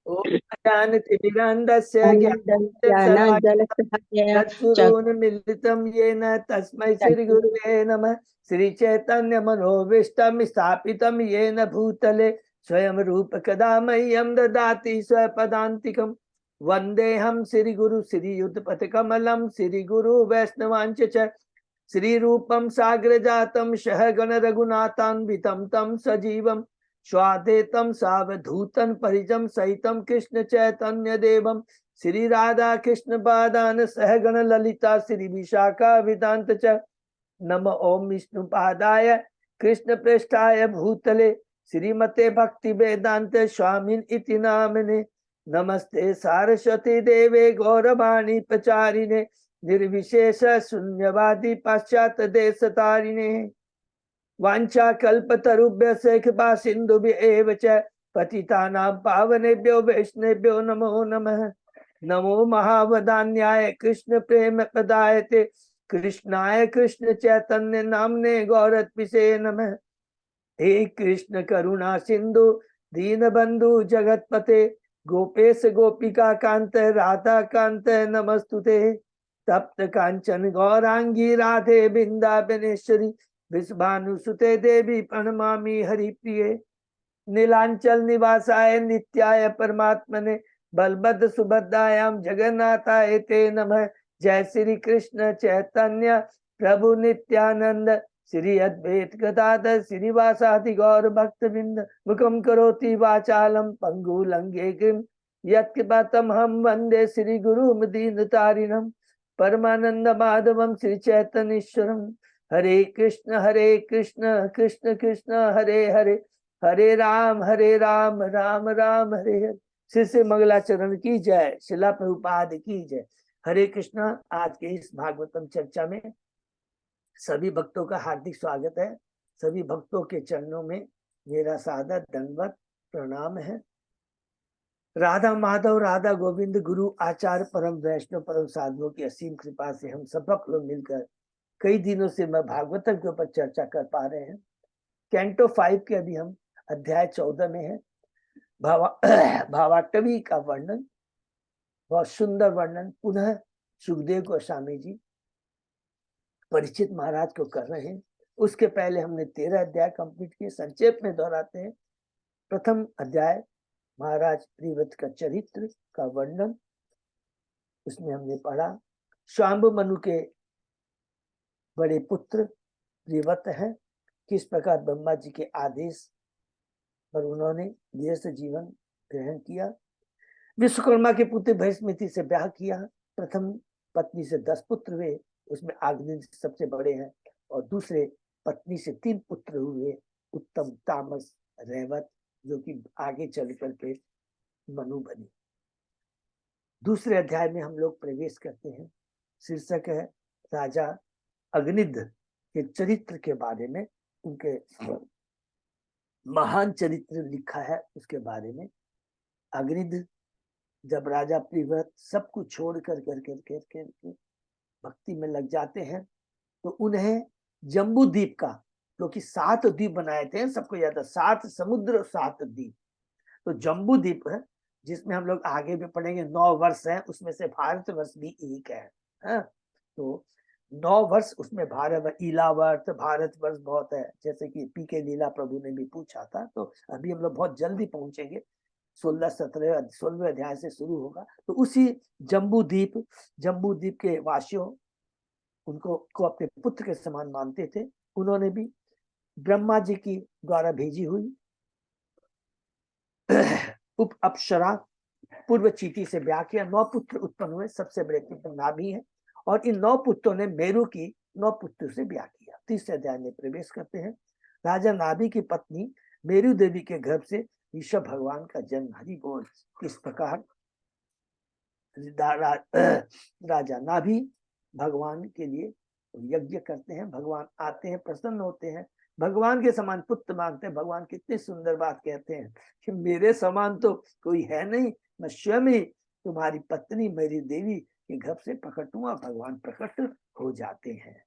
ओम ज्ञानतिमिरान्धस्य ज्ञानञ्जनशलाकया चक्षुरुन्मीलितं येन तस्मै श्रीगुरुवे नमः। श्रीचैतन्यमनोभीष्टं स्थापितं येन भूतले स्वयं रूप कदा मह्यं ददाति स्वपदान्तिकं। वन्देऽहं श्रीगुरु श्रीयुतपथकमलं श्रीगुरु वैष्णवांच च श्रीरूपं साग्रजातं सहगण रघुनाथान्वितं तं सजीवं स्वाद्वैतं सावधूतं परिजं सहितं कृष्ण चैतन्य देवं श्री राधा कृष्ण पादान सहगण ललिता श्री विशाखा विदांत च। नम ओम विष्णु पादाय कृष्ण प्रेष्ठाय भूतले श्रीमते भक्ति वेदांत स्वामिन इति नामने। नमस्ते सारस्वती देवे गौरवाणी प्रचारिणे निर्विशेष शून्यवादी पाश्चात्य देश तारिणे। वांछा कल्पतरुभ्य कृपा सिंधु पतितानां पावनेभ्यो वैष्णवेभ्यो नमो नमः। नमो महावदान्याय कृष्ण प्रेम प्रदायते कृष्णाय कृष्ण चैतन्य नामने गौरत्पिषे नमः। हे कृष्ण करुणा सिंधु दीनबंधु जगतपते गोपेश गोपिका कांत राधा कांत नमस्तुते। तप्त कांचन गौरांगी राधे बिंदाबनेश्वरी विश्वानुसुते देवी प्रणमामि हरिप्रिये। नीलांचल निवासाय नित्याय परमात्मने बलभद्र सुभद्रायाम जगन्नाथाय ते नमः। जय श्री कृष्ण चैतन्य प्रभु नित्यानंद श्री अद्वैत गदाधर श्रीवासादि गौर भक्तवृंद। मुखम करोति वाचालम पंगु लंघेगिं यत्कृपातम हम वंदे श्री गुरुम दीनतारिणम परमानंद माधवम श्री चैतन्येश्वरम। हरे कृष्ण कृष्ण कृष्ण हरे हरे हरे राम राम राम हरे हरे। श्री श्री मंगलाचरण की जय, शिला प्रभुपाद की जय। हरे कृष्णा। आज के इस भागवतम चर्चा में सभी भक्तों का हार्दिक स्वागत है। सभी भक्तों के चरणों में मेरा सादर दंडवत प्रणाम है। राधा माधव राधा गोविंद गुरु आचार्य परम वैष्णव परम साधुओं की असीम कृपा से हम सब लोग मिलकर कई दिनों से मैं भागवतम के ऊपर चर्चा कर पा रहे हैं। कैंटो 5 के अभी हम अध्याय 14 में है। भावाटवी का वर्णन, बहुत सुंदर वर्णन पुनः सुखदेव गोस्वामी जी परीक्षित महाराज को कर रहे हैं। उसके पहले हमने 13 अध्याय कंप्लीट किए। संक्षेप में दोहराते हैं। प्रथम अध्याय महाराज प्रियव्रत का चरित्र का वर्णन, उसमें हमने पढ़ा स्वाम्ब मनु के बड़े पुत्र प्रियव्रत हैं, किस प्रकार ब्रह्मा जी के आदेश पर उन्होंने गृहस्थ जीवन ग्रहण किया। विश्वकर्मा के पुत्र भैष्मति से ब्याह किया। प्रथम पत्नी से 10 पुत्र हुए, उसमें आग्नि सबसे बड़े हैं, और दूसरे पत्नी से 3 पुत्र हुए, उत्तम, तामस, रेवत, जो कि आगे चल करके मनु बनी। दूसरे अध्याय में हम लोग प्रवेश करते हैं। शीर्षक है राजा अग्निद के चरित्र के बारे में, उनके महान चरित्र लिखा है उसके बारे में। अग्निद जब राजा प्रियव्रत सब कुछ छोड़ कर भक्ति में लग जाते हैं, तो उन्हें जम्बू द्वीप का, जो कि 7 द्वीप बनाए थे, सबको याद है 7 समुद्र 7 द्वीप, तो जम्बू द्वीप है, जिसमें हम लोग आगे भी पढ़ेंगे 9 वर्ष है, उसमें से भारत वर्ष भी एक है। तो 9 वर्ष उसमें भारत इलावर्त भारत वर्ष बहुत है, जैसे कि पी के लीला प्रभु ने भी पूछा था। तो अभी हम लोग बहुत जल्दी पहुंचेंगे, 16 अध्याय से शुरू होगा। तो उसी जम्बू द्वीप के वासियों उनको अपने पुत्र के समान मानते थे। उन्होंने भी ब्रह्मा जी की द्वारा भेजी हुई उप अप्सरा पूर्व चीटी से ब्याह किया। 9 पुत्र उत्पन्न हुए। सबसे बड़े पुत्र नाभि है, और इन 9 पुत्रों ने मेरु की 9 पुत्र से ब्याह किया। तीसरे अध्याय में प्रवेश करते हैं। राजा नाभि की पत्नी मेरु देवी के गर्भ से ऋषभ भगवान का जन्म। हरि बोल। किस प्रकार राजा नाभि भगवान के लिए यज्ञ करते हैं, भगवान आते हैं, प्रसन्न होते हैं, भगवान के समान पुत्र मांगते हैं। भगवान कितनी सुंदर बात कहते हैं कि मेरे समान तो कोई है नहीं, मैं स्वयं ही तुम्हारी पत्नी मेरी देवी के घर से प्रकट हुआ। भगवान प्रकट हो जाते हैं।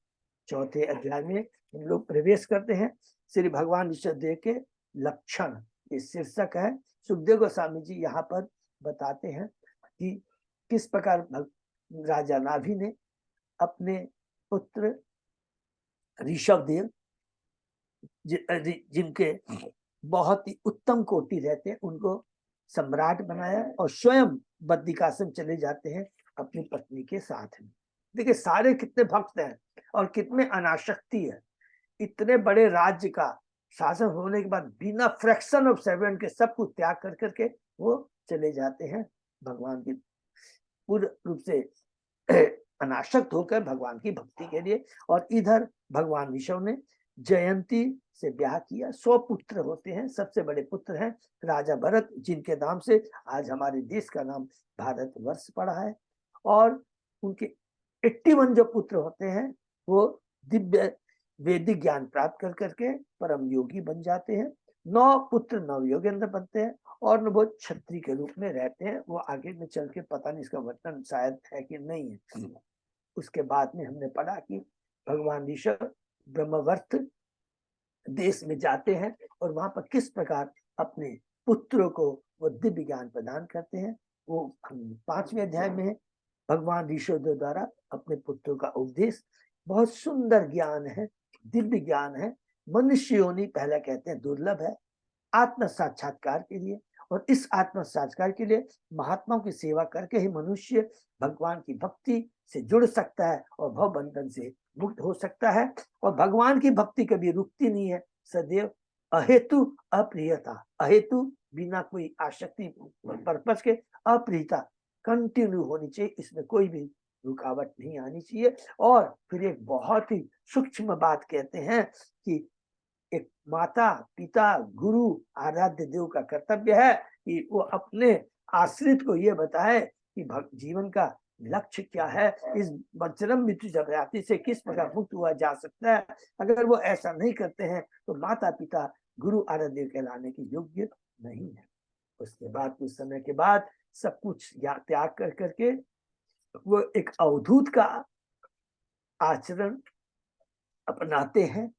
चौथे अध्याय में हम लोग प्रवेश करते हैं। श्री भगवान ऋषभदेव के लक्षण, ये शीर्षक है। सुखदेव गोस्वामी जी यहाँ पर बताते हैं कि किस प्रकार राजा नाभि ने अपने पुत्र ऋषभदेव जिनके बहुत ही उत्तम कोटि रहते हैं उनको सम्राट बनाया और स्वयं बद्रिकाश्रम चले जाते हैं अपनी पत्नी के साथ में। देखिए सारे कितने भक्त हैं और कितने अनासक्ति है। इतने बड़े राज्य का शासन होने के बाद बिना फ्रैक्शन ऑफ सेकंड के सब कुछ त्याग कर करके वो चले जाते हैं भगवान की पूर्ण रूप से अनासक्त होकर भगवान की भक्ति के लिए। और इधर भगवान विष्णु ने जयंती से ब्याह किया। 100 पुत्र होते हैं। सबसे बड़े पुत्र हैं राजा भरत, जिनके नाम से आज हमारे देश का नाम भारत वर्ष पड़ा है। और उनके 81 जो पुत्र होते हैं वो दिव्य वैदिक ज्ञान प्राप्त कर करके परम योगी बन जाते हैं। 9 पुत्र नव योगेंद्र बनते हैं और वो क्षत्रिय के रूप में रहते हैं। वो आगे में चल के पता नहीं इसका वर्णन शायद है कि नहीं है। उसके बाद में हमने पढ़ा कि भगवान ऋषभ ब्रह्मवर्त देश में जाते हैं और वहां पर किस प्रकार अपने पुत्रों को वो दिव्य ज्ञान प्रदान करते हैं। वो 5वें अध्याय में है। भगवान ऋषभ द्वारा अपने पुत्रों का उपदेश बहुत सुंदर ज्ञान है, दिव्य ज्ञान है। मनुष्य योनि पहले कहते हैं दुर्लभ है आत्म साक्षात्कार के लिए। और इस आत्म साक्षात्कार के लिए महात्माओं की सेवा करके ही मनुष्य भगवान की भक्ति से जुड़ सकता है और भव बंधन से मुक्त हो सकता है। और भगवान की भक्ति कभी रुकती नहीं है, सदैव अहेतु अप्रियता, अहेतु बिना कोई आसक्ति पर्पस के अप्रियता कंटिन्यू होनी चाहिए, इसमें कोई भी रुकावट नहीं आनी चाहिए। और फिर एक बहुत ही सूक्ष्म बात कहते हैं कि एक माता पिता गुरु आराध्य देव का कर्तव्य है कि वो अपने आश्रित को ये बताए कि जीवन का लक्ष्य क्या है, इस चरम मृत्यु जगराती से किस प्रकार मुक्त हुआ जा सकता है। अगर वो ऐसा नहीं करते हैं तो माता पिता गुरु आराध्य कहलाने के योग्य नहीं है। उसके बाद कुछ समय के बाद सब कुछ त्याग कर करके वो एक अवधूत का आचरण अपनाते हैं।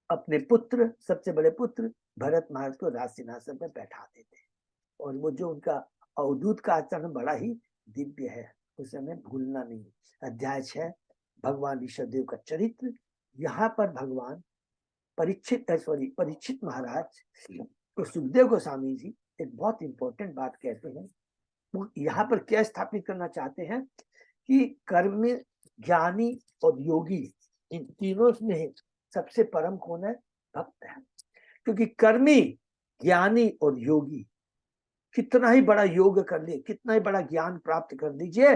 अपने पुत्र, सबसे बड़े पुत्र भरत महाराज को राज सिंहासन पर बैठा देते हैं। और वो जो उनका अवधूत का आचरण बड़ा ही दिव्य है, उसे हमें भूलना नहीं। अध्याय 6 भगवान ऋषभदेव का चरित्र। यहाँ पर भगवान परीक्षित महाराज तो सुखदेव गोस्वामी जी एक बहुत इंपॉर्टेंट बात कहते हैं। वो यहाँ पर क्या स्थापित करना चाहते हैं कि कर्म, ज्ञानी और योगी, इन तीनों में सबसे परम कौन है? भक्त है। क्योंकि कर्मी, ज्ञानी और योगी कितना ही बड़ा योग कर ले, कितना ही बड़ा ज्ञान प्राप्त कर लीजिए,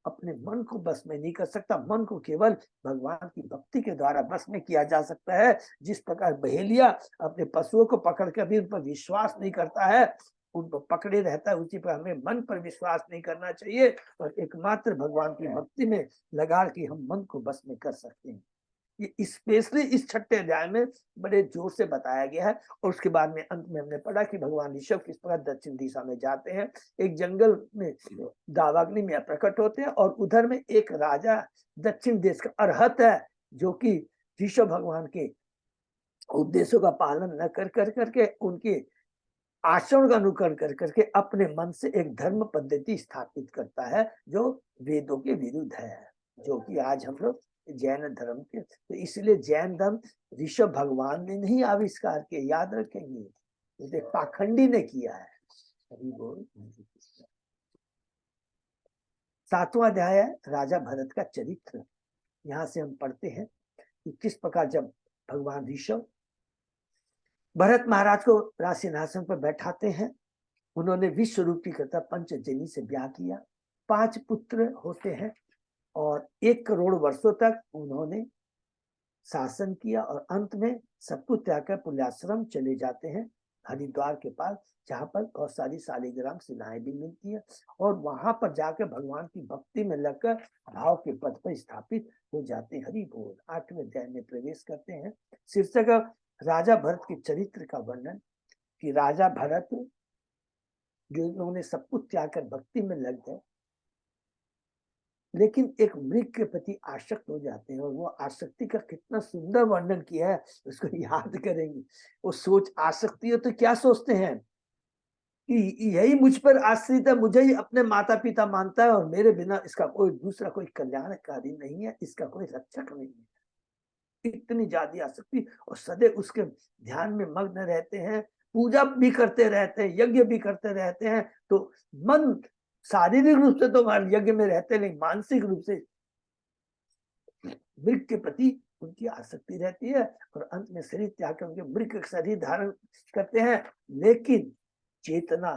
अपने मन को बस में नहीं कर सकता। मन को केवल भगवान की भक्ति के द्वारा बस में किया जा सकता है। जिस प्रकार बहेलिया अपने पशुओं को पकड़ कर भी उन पर विश्वास नहीं करता है, उन पर पकड़े रहता है, उसी पर हमें मन पर विश्वास नहीं करना चाहिए और एकमात्र भगवान की भक्ति में लगा के हम मन को बस में कर सकते हैं। ये स्पेशली इस 6ठे अध्याय में बड़े जोर से बताया गया है। और उसके बाद में अंत में हमने पढ़ा कि भगवान ऋषभ किस प्रकार दक्षिण दिशा में जाते हैं, एक जंगल में दावाग्नि में प्रकट होते हैं और उधर में एक राजा दक्षिण देश का अरहत है, जो कि ऋषभ भगवान के उपदेशों का पालन न कर करके उनके आचरण का अनुकरण कर करके अपने मन से एक धर्म पद्धति स्थापित करता है जो वेदों के विरुद्ध है, जो कि आज हम लोग जैन धर्म के। तो इसलिए जैन धर्म ऋषभ भगवान ने नहीं आविष्कार किया, याद रखेंगे, पाखंडी ने किया है। 7वां अध्याय है राजा भरत का चरित्र। यहाँ से हम पढ़ते हैं कि किस प्रकार जब भगवान ऋषभ भरत महाराज को राज सिंहासन पर बैठाते हैं, उन्होंने विश्व रूपी करता पंचजनी से ब्याह किया। 5 पुत्र होते हैं और 1 करोड़ वर्षों तक उन्होंने शासन किया और अंत में सब कुछ त्याग कर पुण्याश्रम चले जाते हैं हरिद्वार के पास, जहाँ पर बहुत सारी शालिग्राम शिलाएं भी मिलती है। और वहां पर जाकर भगवान की भक्ति में लगकर भाव के पद पर स्थापित हो जाते हैं। हरि बोल। 8वें अध्याय में प्रवेश करते हैं। शीर्षक राजा भरत के चरित्र का वर्णन कि राजा भरत जो उन्होंने सब कुछ त्याग कर भक्ति में लग गए, लेकिन एक मृग के प्रति आसक्त हो जाते हैं। और वो आसक्ति का कितना सुंदर वर्णन किया है, उसको याद करेंगे। वो सोच आसक्ति हो तो क्या सोचते हैं कि यही मुझ पर आश्रित है, मुझे ही अपने माता पिता मानता है, और मेरे बिना इसका कोई दूसरा कोई कल्याणकारी नहीं है, इसका कोई रक्षक नहीं है। इतनी ज्यादा आसक्ति, और सदैव उसके ध्यान में मग्न रहते हैं, पूजा भी करते रहते हैं, यज्ञ भी करते रहते हैं। तो मन शारीरिक रूप से तो यज्ञ में रहते नहीं, मानसिक रूप से मृग के प्रति उनकी आसक्ति रहती है, और अंत में शरीर त्याग कर उनके मृग शरीर धारण करते हैं, लेकिन चेतना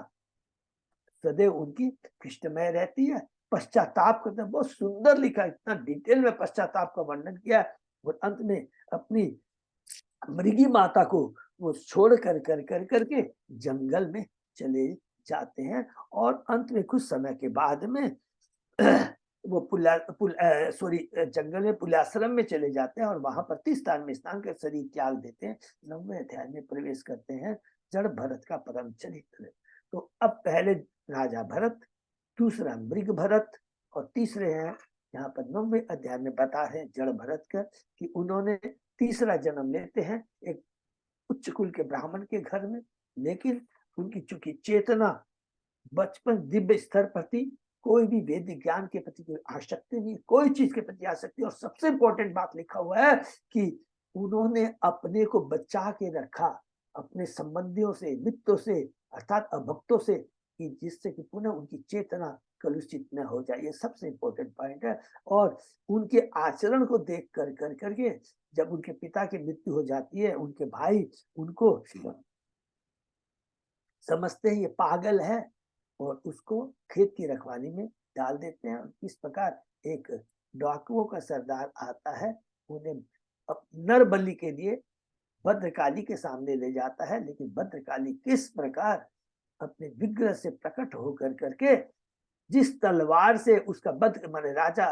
सदैव उनकी कृष्णमय रहती है। पश्चाताप करते हैं, बहुत सुंदर लिखा, इतना डिटेल में पश्चाताप का वर्णन किया। और अंत में अपनी मृगी माता को वो छोड़ करके जंगल में चले जाते हैं, और अंत में कुछ समय के बाद में वो जंगल में पुल्याश्रम में चले जाते हैं, और वहां पर तीर्थस्थान में स्नान कर शरीर त्याग देते हैं। 9वें अध्याय में प्रवेश करते हैं जड़ भरत का परम चरित्र। तो अब पहले राजा भरत, दूसरा मृग भरत, और तीसरे हैं यहाँ पर 9वें अध्याय में बता रहे हैं जड़ भरत का, कि उन्होंने तीसरा जन्म लेते हैं एक उच्च कुल के ब्राह्मण के घर में। लेकिन उनकी चूंकि चेतना बचपन दिव्य स्तर प्रति, कोई भी वैदिक ज्ञान के प्रति कोई आसक्ति नहीं, कोई चीज के प्रति आसक्ति। और सबसे इंपॉर्टेंट बात लिखा हुआ है कि उन्होंने अपने को बचा के रखा अपने संबंधियों से, मित्रों से, अर्थात अभक्तों से, कि जिससे कि पुनः उनकी चेतना कलुषित न हो जाए। ये सबसे इंपॉर्टेंट पॉइंट है। और उनके आचरण को देख करके जब उनके पिता की मृत्यु हो जाती है, उनके भाई उनको समझते हैं ये पागल है, और उसको खेत की रखवाली में डाल देते हैं। और इस प्रकार एक डाकुओं का सरदार आता है, उन्हें नर बलि के लिए भद्रकाली के सामने ले जाता है। लेकिन भद्रकाली किस प्रकार अपने विग्रह से प्रकट होकर करके जिस तलवार से उसका वध, माने राजा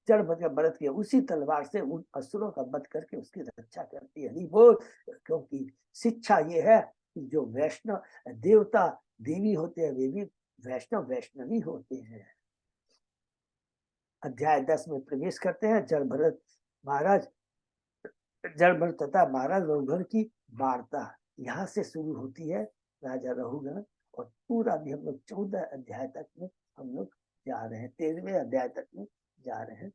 जड़ का वध किया, उसी तलवार से उन असुरों का वध करके उसकी रक्षा करती है। हरि बोल। क्योंकि शिक्षा ये है कि जो वैष्णव देवता देवी होते हैं, वे भी वैष्णव वैष्णवी होते हैं। अध्याय 10 में प्रवेश करते हैं। जड़ भरत महाराज, जड़ भरत तथा महाराज रघुगण की वार्ता यहाँ से शुरू होती है। राजा रघुगण, और पूरा भी हम लोग 14 अध्याय तक में हम लोग जा रहे हैं, 13वें अध्याय तक में जा रहे हैं।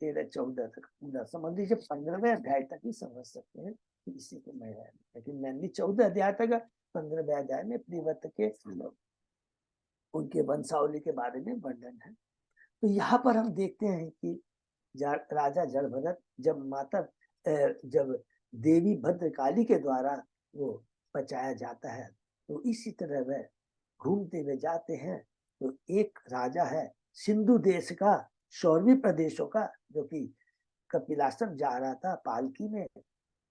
13-14 तक पूरा समझ लीजिए, 15वें अध्याय तक ही समझ सकते हैं कि इसी को मैं है। लेकिन मैंने 14 अध्याय तक, 15वें अध्याय में प्रियव्रत के उनके वंशावली के बारे में वर्णन है। तो यहाँ पर हम देखते हैं कि राजा जड़ भरत जब देवी भद्रकाली के द्वारा वो बचाया जाता है, तो इसी तरह वह घूमते हुए जाते हैं। तो एक राजा है सिंधु देश का, शौरवी प्रदेशों का, जो कि कपिलाश्रम जा रहा था पालकी में।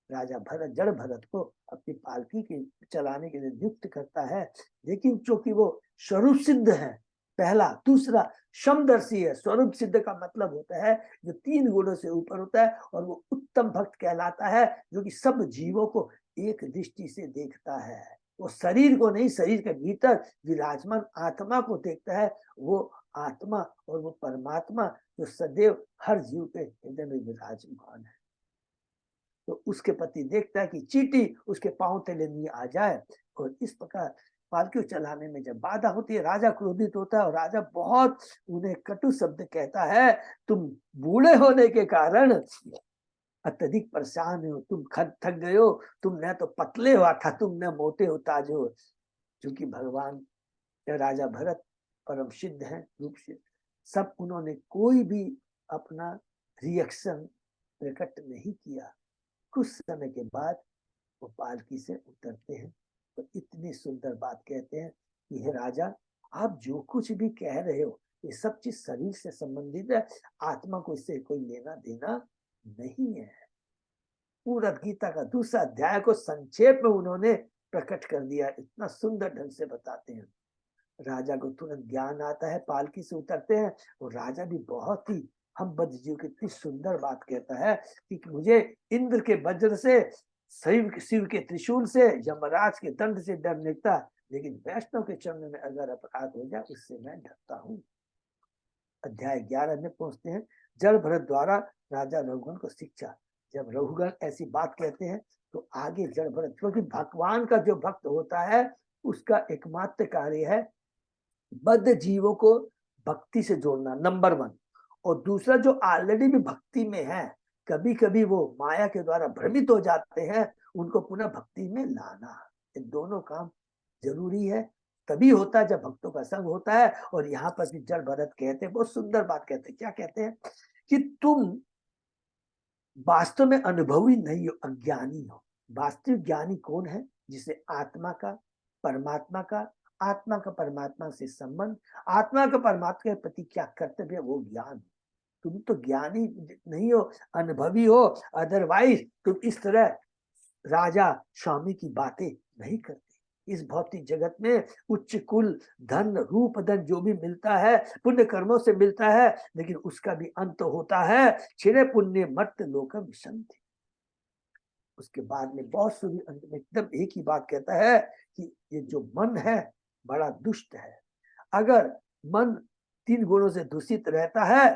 राजा भरत जड़ भरत को अपनी पालकी के चलाने के लिए नियुक्त करता है। लेकिन चूंकि वो स्वरूप सिद्ध है, पहला, दूसरा समदर्शी है। स्वरूप सिद्ध का मतलब होता है जो 3 गुणों से ऊपर होता है, और वो उत्तम भक्त कहलाता है, जो कि सब जीवों को एक दृष्टि से देखता है। वो शरीर को नहीं, शरीर के भीतर विराजमान आत्मा को देखता है। वो आत्मा और वो परमात्मा जो सदैव हर जीव के हृदय में विराजमान है, तो उसके प्रति देखता है कि चींटी उसके पांव तले नहीं आ जाए। और इस प्रकार पालकी चलाने में जब बाधा होती है, राजा क्रोधित होता है, और राजा बहुत उन्हें कटु शब्द कहता है। तुम बूढ़े होने के कारण अत्यधिक परेशान हो, तुम थक गए हो, तुम न तो पतले हुआ था, तुम न मोटे हो ताजे हो। क्योंकि भगवान राजा भरत परम सिद्ध है, रूप सिद्ध, सब उन्होंने कोई भी अपना रिएक्शन प्रकट नहीं किया। कुछ समय के बाद वो पालकी से उतरते हैं, तो इतनी सुंदर बात कहते हैं कि हे राजा, आप जो कुछ भी कह रहे हो ये सब चीज शरीर से संबंधित है, आत्मा को इससे कोई लेना देना नहीं है। पूरा गीता का दूसरा अध्याय को संक्षेप में उन्होंने प्रकट कर दिया, इतना सुंदर ढंग से बताते हैं। राजा को तुरंत ज्ञान आता है, पालकी से उतरते हैं, और राजा भी बहुत ही हम बद्धजीव की इतनी सुंदर बात कहता है कि मुझे इंद्र के वज्र से, शिव के त्रिशूल से, यमराज के दंड से डर लगता, लेकिन वैष्णव के चरण में अगर अपराध हो जाए उससे मैं डरता हूँ। अध्याय 11 में पहुंचते हैं। जड़ भरत द्वारा राजा रघुगण को शिक्षा। जब रघुगण ऐसी बात कहते हैं तो आगे जड़ भरत, क्योंकि भगवान का जो भक्त होता है उसका एकमात्र कार्य है बद्ध जीवों को भक्ति से जोड़ना, नंबर 1। और दूसरा, जो ऑलरेडी भी भक्ति में है, कभी कभी वो माया के द्वारा भ्रमित हो जाते हैं, उनको पुनः भक्ति में लाना। ये दोनों काम जरूरी है, तभी होता है जब भक्तों का संग होता है। और यहाँ पर भी जड़ भरत कहते हैं, बहुत सुंदर बात कहते हैं। क्या कहते हैं कि तुम वास्तव में अनुभवी नहीं हो, अज्ञानी हो। वास्तविक ज्ञानी कौन है? जिसे आत्मा का, परमात्मा का, आत्मा का परमात्मा से संबंध, आत्मा का परमात्मा के प्रति क्या कर्तव्य है, वो ज्ञान। तुम तो ज्ञानी नहीं हो, अनुभवी हो। अदरवाइज तुम इस तरह राजा स्वामी की बातें नहीं करते। इस भौतिक जगत में उच्च कुल, धन, रूप, धन जो भी मिलता है पुण्य कर्मों से मिलता है, लेकिन उसका भी अंत होता है। क्षीणे पुण्य मर्त्य लोकम विशन्ति। उसके बाद में बहुत सुंदर अंत में एकदम एक ही बात कहता है कि ये जो मन है बड़ा दुष्ट है। अगर मन 3 गुणों से दूषित रहता है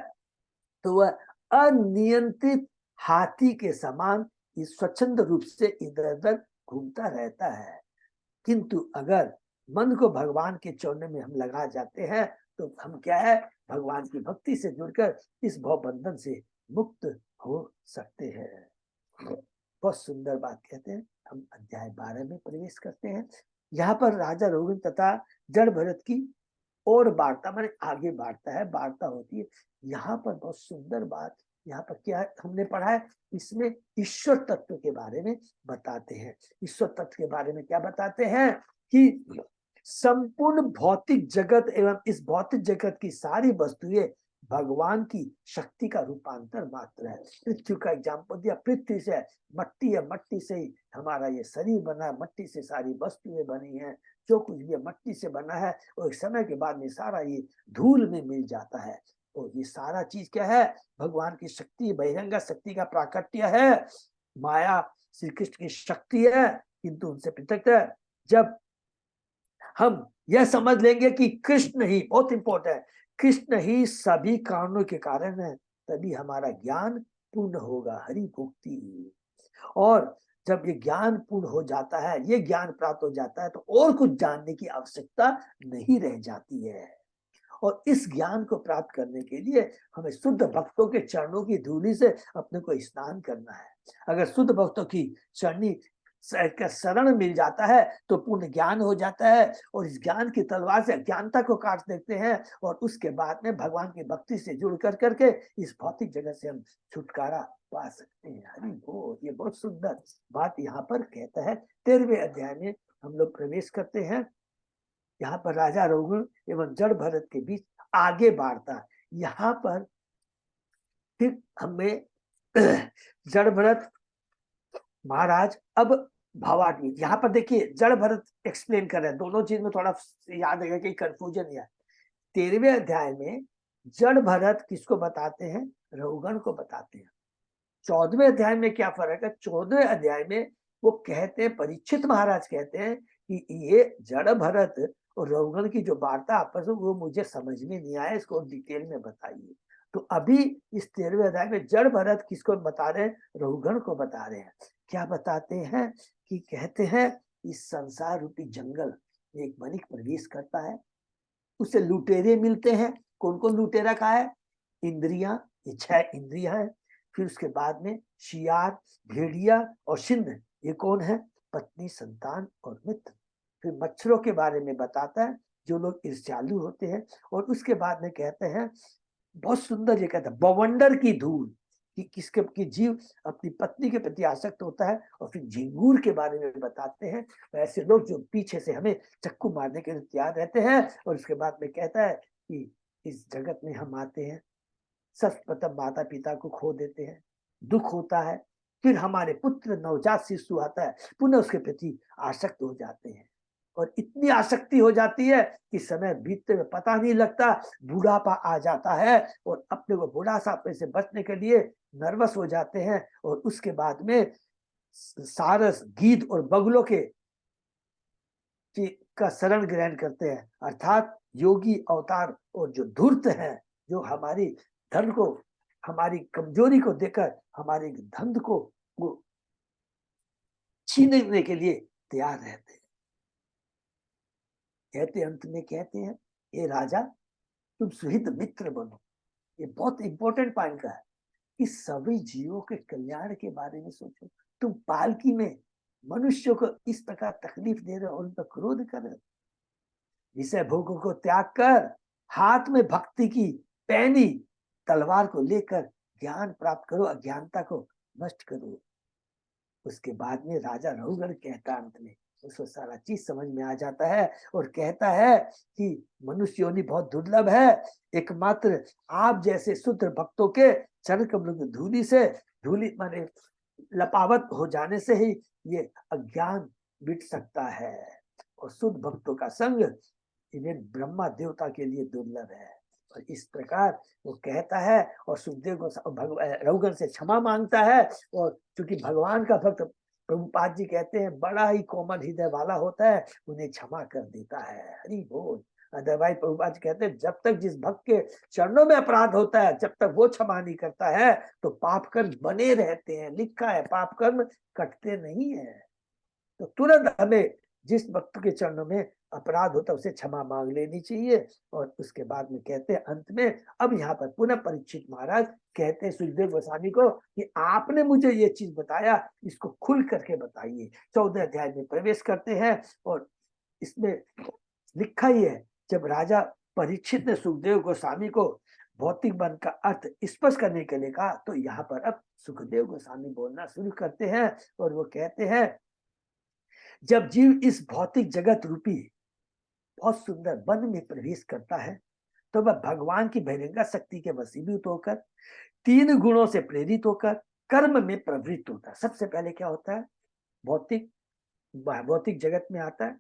तो वह अनियंत्रित हाथी के समान इस स्वच्छंद रूप से इधर उधर घूमता रहता है। किंतु अगर मन को भगवान के चरणों में हम लगा जाते हैं तो हम क्या है, भगवान की भक्ति से जुड़कर इस भव बंधन से मुक्त हो सकते हैं। बहुत सुंदर बात कहते हैं। हम अध्याय 12 में प्रवेश करते हैं। यहाँ पर राजा रोगन तथा जड़ भरत की और वार्ता, माने आगे वार्ता है, वार्ता होती है। यहाँ पर बहुत सुंदर बात, यहाँ पर क्या हमने पढ़ा है, इसमें ईश्वर तत्व के बारे में बताते हैं। ईश्वर तत्व के बारे में क्या बताते हैं कि संपूर्ण भौतिक जगत एवं इस भौतिक जगत की सारी वस्तुएं भगवान की शक्ति का रूपांतर मात्र है। पृथ्वी का एग्जाम्पल दिया, पृथ्वी से मट्टी है, मट्टी से ही हमारा ये शरीर बना है, मट्टी से सारी वस्तुएं बनी हैं। जो कुछ भी मट्टी से बना है और एक समय के बाद में सारा ये धूल में मिल जाता है। और ये सारा चीज क्या है, भगवान की शक्ति, बहिरंगा शक्ति का प्राकट्य है। माया श्री कृष्ण की शक्ति है, किंतु उनसे पृथक है। जब हम यह समझ लेंगे कि कृष्ण ही, बहुत इंपॉर्टेंट है, कृष्ण ही सभी कारणों के कारण है, तभी हमारा ज्ञान पूर्ण होगा, हरि भक्ति। और जब ये ज्ञान पूर्ण हो जाता है, ये ज्ञान प्राप्त हो जाता है, तो और कुछ जानने की आवश्यकता नहीं रह जाती है। और इस ज्ञान को प्राप्त करने के लिए हमें शुद्ध भक्तों के चरणों की धूलि से अपने को स्नान करना है। अगर शुद्ध भक्तों की चरणी का शरण मिल जाता है तो पूर्ण ज्ञान हो जाता है। और इस ज्ञान की तलवार से अज्ञानता को काट देते हैं और उसके बाद में भगवान की भक्ति से जुड़ करके इस भौतिक जगत से हम छुटकारा पा सकते हैं। हरि बोल। ये बहुत सुंदर बात यहाँ पर कहता है। 13वें अध्याय में हम लोग प्रवेश करते हैं। यहाँ पर राजा रघुकुल एवं जड़ भरत के बीच आगे वार्ता। यहाँ पर फिर हमें जड़ भरत महाराज अब भवानी, यहाँ पर देखिए जड़ भरत एक्सप्लेन कर रहे हैं। दोनों चीज में थोड़ा याद रखेगा कि कंफ्यूजन है। 13वें अध्याय में जड़ भरत किसको बताते हैं, रघुगण को बताते हैं। 14वें अध्याय में क्या फर्क है, 14वें अध्याय में वो कहते हैं, परीक्षित महाराज कहते हैं कि ये जड़ भरत और रघुगण की जो वार्ता आपस में, वो मुझे समझ में नहीं आया, इसको डिटेल में बताइए। तो अभी इस 13वें अध्याय में जड़ भरत किसको बता रहे हैं, रघुगण को बता रहे हैं। क्या बताते हैं कि कहते हैं इस संसार रूपी जंगल में एक वणिक प्रवेश करता है, उसे लुटेरे मिलते हैं। कौन कौन लुटेरा का है, इंद्रियां, ये 6 इंद्रियां हैं। फिर उसके बाद में शियार, भेड़िया और सिंह, ये कौन है, पत्नी, संतान और मित्र। फिर मच्छरों के बारे में बताता है, जो लोग ईर्ष्यालु होते हैं। और उसके बाद में कहते हैं, बहुत सुंदर ये कहता है, बवंडर की धूल, कि किसके की जीव अपनी पत्नी के प्रति आसक्त होता है। और फिर झिंगूर के बारे में बताते हैं, ऐसे लोग जो पीछे से हमें चक्कू मारने के लिए तैयार रहते हैं। और उसके बाद में कहता है कि इस जगत में हम आते हैं, सर्वप्रथम माता पिता को खो देते हैं, दुख होता है। फिर हमारे पुत्र नवजात शिशु आता है, पुनः उसके प्रति आसक्त हो जाते हैं। और इतनी आसक्ति हो जाती है कि समय बीतते हुए पता नहीं लगता, बुढ़ापा आ जाता है। और अपने को बुढ़ापे से बचने के लिए नर्वस हो जाते हैं। और उसके बाद में सारस, गीध और बगुलों के का शरण ग्रहण करते हैं, अर्थात योगी अवतार। और जो धूर्त हैं, जो हमारी धन को, हमारी कमजोरी को देखकर हमारे धन को वो छीनने के लिए तैयार रहते हैं। कहते अंत में कहते हैं, ये राजा तुम सुहित मित्र बनो। ये बहुत इंपॉर्टेंट पॉइंट का है कि सभी जीवों के कल्याण के बारे में सोचो। तुम पालकी में मनुष्यों को इस प्रकार तकलीफ दे रहे हो और उन पर क्रोध कर रहे हो। विषय भोगों को त्याग कर हाथ में भक्ति की पैनी तलवार को लेकर ज्ञान प्राप्त करो, अज्ञानता को नष्ट करो। उसके बाद में राजा रघुगण कहता अंत में, उसको सारा चीज समझ में आ जाता है और कहता है कि मनुष्य योनि बहुत दुर्लभ है, एकमात्र आप जैसे शुद्ध भक्तों के चरण कमलों की धूली माने लपावत हो जाने से ही ये अज्ञान मिट सकता है। और शुद्ध भक्तों का संग इन्हें ब्रह्मा देवता के लिए दुर्लभ है। और इस प्रकार वो कहता है और सुखदेव को रघुगण से क्षमा मांगता है। और चूंकि भगवान का भक्त प्रभुपाद जी कहते हैं बड़ा ही कोमल हृदय वाला होता है, उन्हें क्षमा कर देता है। हरि बोल। अदरवाइज प्रभुपाद जी कहते हैं जब तक जिस भक्त के चरणों में अपराध होता है, जब तक वो क्षमा नहीं करता है तो पाप कर्म बने रहते हैं। लिखा है पाप कर्म कटते नहीं है। तो तुरंत हमें जिस भक्त के चरणों में अपराध होता है उसे क्षमा मांग लेनी चाहिए। और उसके बाद में कहते हैं अंत में, अब यहाँ पर पुनः परीक्षित महाराज कहते हैं सुखदेव गोस्वामी को कि आपने मुझे ये चीज बताया, इसको खुल करके बताइए। 14 अध्याय में प्रवेश करते हैं और इसमें लिखा ही है, जब राजा परीक्षित ने सुखदेव गोस्वामी को भौतिक मन का अर्थ स्पष्ट करने के लिए कहा, तो यहाँ पर अब सुखदेव गोस्वामी बोलना शुरू करते हैं और वो कहते हैं, जब जीव इस भौतिक जगत रूपी बहुत सुंदर वन में प्रवेश करता है तो वह भगवान की बहिरंगा शक्ति के वशीभूत होकर 3 गुणों से प्रेरित होकर कर्म में प्रवृत्त होता है। सबसे पहले क्या होता है, भौतिक जगत में आता है,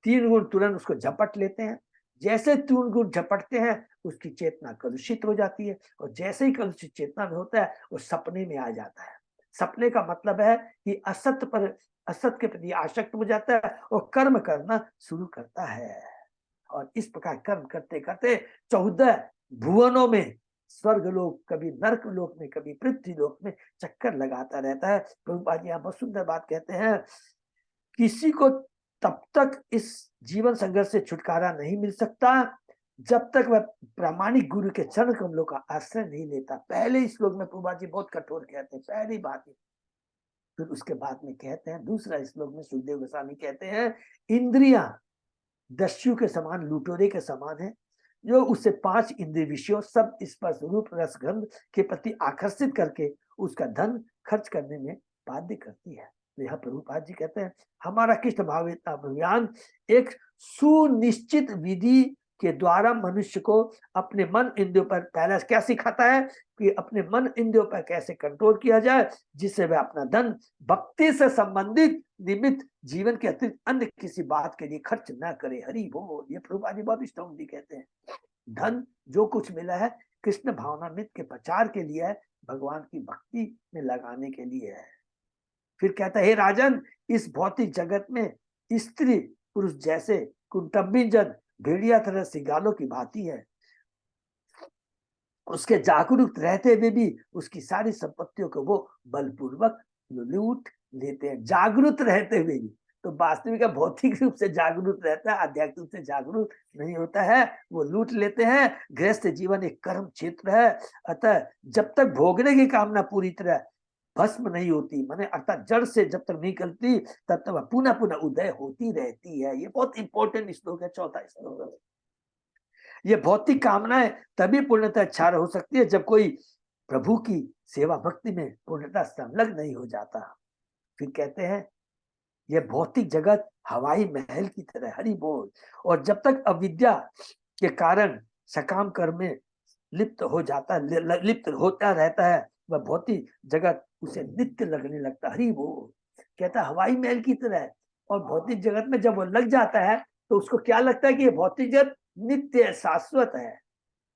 3 गुण तुरंत उसको झपट लेते हैं। जैसे 3 गुण झपटते हैं उसकी चेतना कलुषित हो जाती है और जैसे ही कलुषित चेतना में होता है वो सपने में आ जाता है। सपने का मतलब है कि असत के प्रति आसक्त हो जाता है और कर्म करना शुरू करता है। और इस प्रकार कर्म करते करते 14 भुवनों में, स्वर्ग लोक, कभी नर्क लोक में, कभी पृथ्वी लोक में चक्कर लगाता रहता है। प्रभुपाद जी यहाँ बहुत सुंदर बात कहते हैं, किसी को तब तक इस जीवन संघर्ष से छुटकारा नहीं मिल सकता जब तक वह प्रामाणिक गुरु के चरण कमलों का आश्रय नहीं लेता। पहले श्लोक में प्रभुपाद जी बहुत कठोर कहते हैं, पहली बात। फिर उसके बाद में कहते हैं, दूसरा श्लोक में सुखदेव गोस्वामी कहते हैं, इंद्रियां दस्यु के समान, लुटोरे के समान है, जो उससे 5 इंद्रिय विषयों सब स्पर्श रूप रस गंध के प्रति आकर्षित करके उसका धन खर्च करने में बाध्य करती है। तो यहाँ प्रभुपाद जी कहते हैं, हमारा कृष्ण भावना अभियान एक सुनिश्चित विधि के द्वारा मनुष्य को अपने मन इंद्रियों पर पहले क्या सिखाता है कि अपने मन इंद्रियों पर कैसे कंट्रोल किया जाए, जिससे वह अपना धन भक्ति से संबंधित निमित्त जीवन के अतिरिक्त अन्य किसी बात के लिए खर्च न करे। हरि बोल। ये प्रभुपाद जी बहुत स्ट्रांगली कहते हैं, धन जो कुछ मिला है कृष्ण भावनामृत के प्रचार के लिए है, भगवान की भक्ति में लगाने के लिए है। फिर कहता है, हे राजन, इस भौतिक जगत में स्त्री पुरुष जैसे कुंटम्बिन जन भेड़िया तरह सिंगालों की भांति है। उसके जागरूक रहते हुए भी उसकी सारी संपत्तियों को वो बलपूर्वक लूट लेते हैं। जागरूक रहते हुए भी, तो वास्तविक भौतिक रूप से जागरूक रहता है, आध्यात्मिक रूप से जागरूक नहीं होता है, वो लूट लेते हैं। गृहस्थ जीवन एक कर्म क्षेत्र है, अतः जब तक भोगने की कामना पूरी तरह भस्म नहीं होती, माने अर्थात जड़ से जब तक निकलती तब तक वह पुनः पुनः उदय होती रहती है। ये बहुत इंपॉर्टेंट श्लोक है, 4था श्लोक। ये भौतिक कामनाएं तभी पूर्णतः इच्छा हो सकती है जब कोई प्रभु की सेवा भक्ति में पूर्णतः संलग्न नहीं हो जाता। फिर कहते हैं, यह भौतिक जगत हवाई महल की तरह। हरि बोल। और जब तक अविद्या के कारण सकाम कर्म में लिप्त होता रहता है, वह भौतिक जगत उसे नित्य लगने लगता। हरि बोल। कहता हवाई महल की तरह है, और भौतिक जगत में जब वो लग जाता है तो उसको क्या लगता है कि ये भौतिक जगत नित्य शाश्वत है।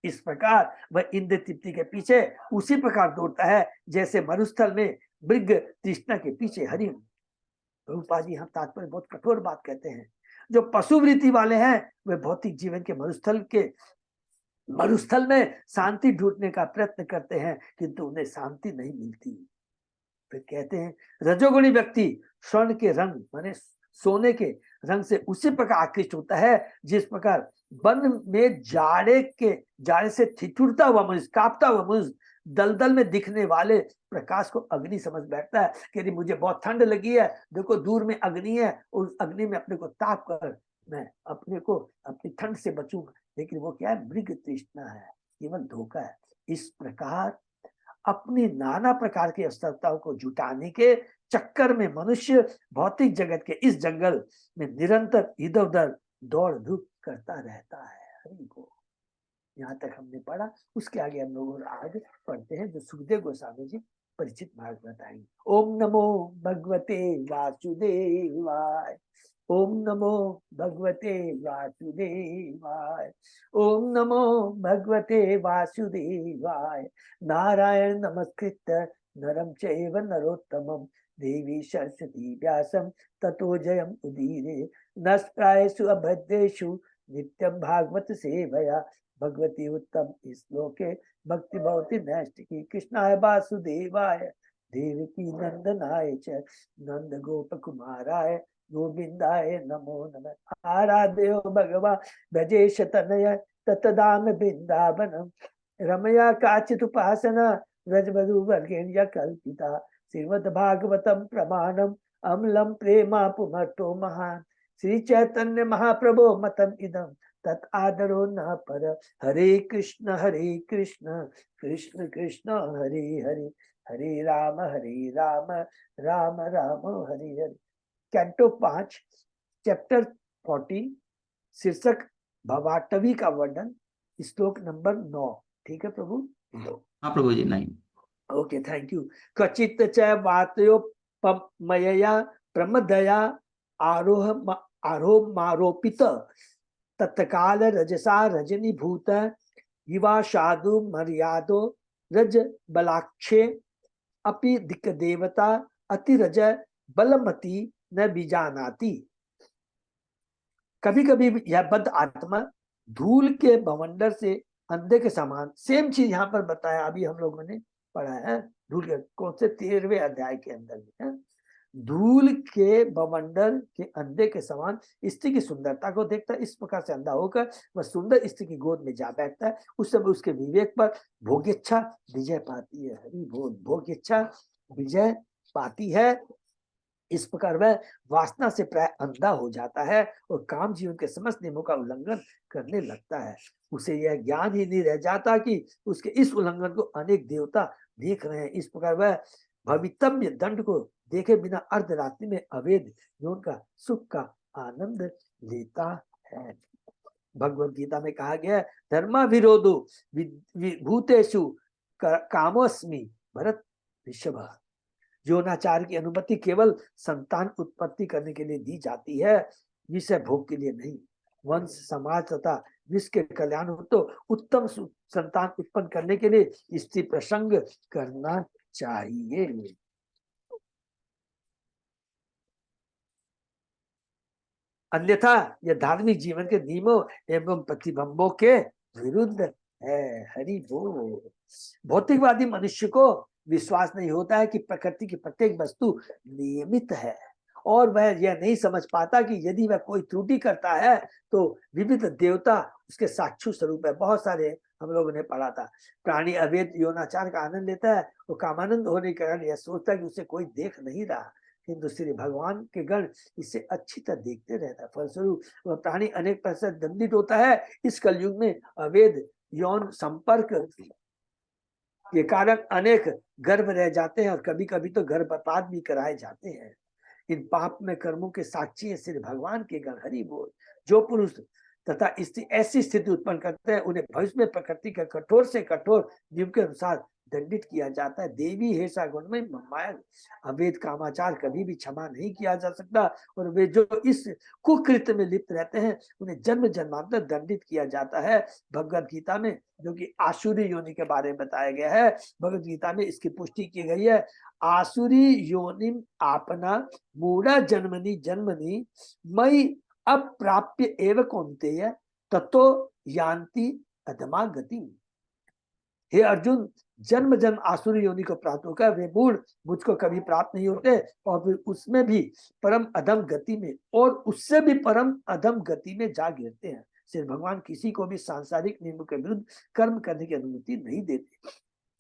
इस प्रकार वह इंद्र तृप्ति के पीछे उसी प्रकार दौड़ता है जैसे मरुस्थल में मृग तृष्णा के पीछे हरिण। प्रभुपाद जी यहाँ तात्पर्य बहुत कठोर बात कहते हैं, जो पशुवृत्ति वाले हैं वे भौतिक जीवन के मरुस्थल में शांति ढूंढने का प्रयत्न करते हैं, किंतु उन्हें शांति नहीं मिलती। फिर कहते हैं, रजोगुणी व्यक्ति स्वर्ण के रंग माने सोने के रंग से उसी प्रकार आकृष्ट होता है जिस प्रकार वन में जाड़े से ठिठुरता हुआ मनुष्य, कांपता हुआ मनुष्य दलदल में दिखने वाले प्रकाश को अग्नि समझ बैठता है कि यदि मुझे बहुत ठंड लगी है, देखो दूर में अग्नि है, उस अग्नि में अपने को ताप कर मैं अपने को अपनी ठंड से बचूंगा। लेकिन वो क्या है, मृग तृष्णा है, केवल धोखा है। इस प्रकार अपनी नाना प्रकार की अवस्थाओं को जुटाने के चक्कर में मनुष्य भौतिक जगत के इस जंगल में निरंतर इधर उधर दौड़ धूप करता रहता है। हरि को यहाँ तक हमने पढ़ा, उसके आगे हम लोग आगे पढ़ते हैं जो सुखदेव गोस्वामी जी परिचित भाग बताएंगे। ओम नमो भगवते वासुदेवाय, ओम नमो भगवते वासुदेवाय, ओम नमो भगवते वासुदेवाय। नारायण नमस्कृत नरम चैव नरोत्तमं देवी सरस्वती व्यासं ततो जयम उदीरे। नस्प्रायेषु अभद्रेषु नित्यं भागवत सेवया भगवती उत्तम श्लोके भक्ति भवति नैष्टिकी। कृष्णाय वासुदेवाय देवकी नंदनाय च नंद गोप कुमाराय गोविंदाय नमो नमः। आराध्यो भगवा ब्रजेश तनय ततदाम वृंदावनम रमया काचित् उपासना व्रजवधू वर्गेण्य कल्पिता। श्रीमद् भागवतम प्रमाणम अम्लम प्रेमा पुमर्तो महान। श्री चैतन्य महाप्रभो मतम इदम तत् आदरो न पर। हरे कृष्ण कृष्ण कृष्ण हरे हरे, हरे राम राम राम हरे हरे। कैंटो 5 चैप्टर 14 शीर्षक भवाटवी का वर्णन, श्लोक नंबर 9। ठीक है प्रभु? हाँ प्रभु जी। नहीं, ओके, थैंक यू। क्वचित च वातयोपमयया प्रमदया आरोमारोपित तत्काल रजसा रजनी भूत युवा साधु मर्यादो रज बलाक्षे अपि दिक् देवता अति रज बलमती न बीजानाति। कभी कभी यह बद्ध आत्मा धूल के बवंडर से अंधे के समान, सेम चीज यहाँ पर बताया, अभी हम लोगों ने पढ़ा है धूल के कौन से 13वें अध्याय के अंदर में है। धूल के बवंडर के अंधे के समान स्त्री की सुंदरता को देखता है, इस प्रकार से अंधा होकर वह सुंदर स्त्री की गोद में जा बैठता है। उस समय उसके विवेक पर भोगेच्छा विजय पाती है। हरि बोल। भोगेच्छा विजय पाती है। इस प्रकार वह वासना से प्राय अंधा हो जाता है और काम जीवन के समस्त नियमों का उल्लंघन करने लगता है। उसे यह ज्ञान ही नहीं रह जाता कि उसके इस उल्लंघन को अनेक देवता देख रहे हैं। इस प्रकार वह भवितव्य दंड को देखे बिना अर्धरात्रि में अवैध यौन का सुख का आनंद लेता है। भगवत गीता में कहा गया है, धर्मा विरोधो भूतेषु कामोस्मि भरत ऋषभ। यौनाचार की अनुमति केवल संतान उत्पत्ति करने के लिए दी जाती है, विषय भोग के लिए नहीं। वंश समाज तथा विश्व के कल्याण हो तो उत्तम संतान उत्पन्न करने के लिए स्त्री प्रसंग करना चाहिए। अन्यथा यह धार्मिक जीवन के नियमों एवं प्रतिबंधों के विरुद्ध है। हरि बोल। भौतिकवादी मनुष्य को विश्वास नहीं होता है कि प्रकृति की प्रत्येक वस्तु नियमित है, और वह यह नहीं समझ पाता कि यदि वह कोई त्रुटि करता है तो विविध देवता उसके साक्षी स्वरूप है। बहुत सारे हम लोगों ने पढ़ा था, प्राणी अवैध यौनाचार का आनंद लेता है, वो कामानंद होने के कारण यह सोचता है कि उसे कोई देख नहीं रहा, किंतु श्री भगवान के गण इसे अच्छी तरह देखते रहता है। फलस्वरूप वह प्राणी अनेक प्रकार से दंडित होता है। इस कलयुग में अवैध यौन संपर्क के कारण अनेक गर्भ रह जाते हैं और कभी कभी तो गर्भपात भी कराए जाते हैं। इन पाप में कर्मों के साक्षी है श्री भगवान के गण। हरि बोल। जो पुरुष तथा स्त्री ऐसी स्थिति उत्पन्न करते हैं उन्हें भविष्य में प्रकृति के कठोर से कठोर नियम के अनुसार दंडित किया जाता है। देवी हेषा गुण में माया अवैध कामाचार कभी भी क्षमा नहीं किया जा सकता, और वे जो इस कुकृत्य में लिप्त रहते हैं उन्हें जन्म जन्मांतर दंडित किया जाता है। भगवत गीता में, जो कि आसुरी योनि के बारे में बताया गया है, भगवत गीता में इसकी पुष्टि की गई है। आसुरी योनिम आपना मूढ़ा जन्मनी जन्मनी मई अप्राप्य एव कौन्तेय ततो यान्ति अधमा गति। हे अर्जुन, जन्म जन्म आसुरी योनि को प्राप्त होकर वे मूढ़ मुझको कभी प्राप्त नहीं होते, और फिर उसमें भी परम अधम गति में, और उससे भी परम अधम गति में जा गिरते हैं। श्री भगवान किसी को भी सांसारिक नियमों के विरुद्ध कर्म करने की अनुमति नहीं देते।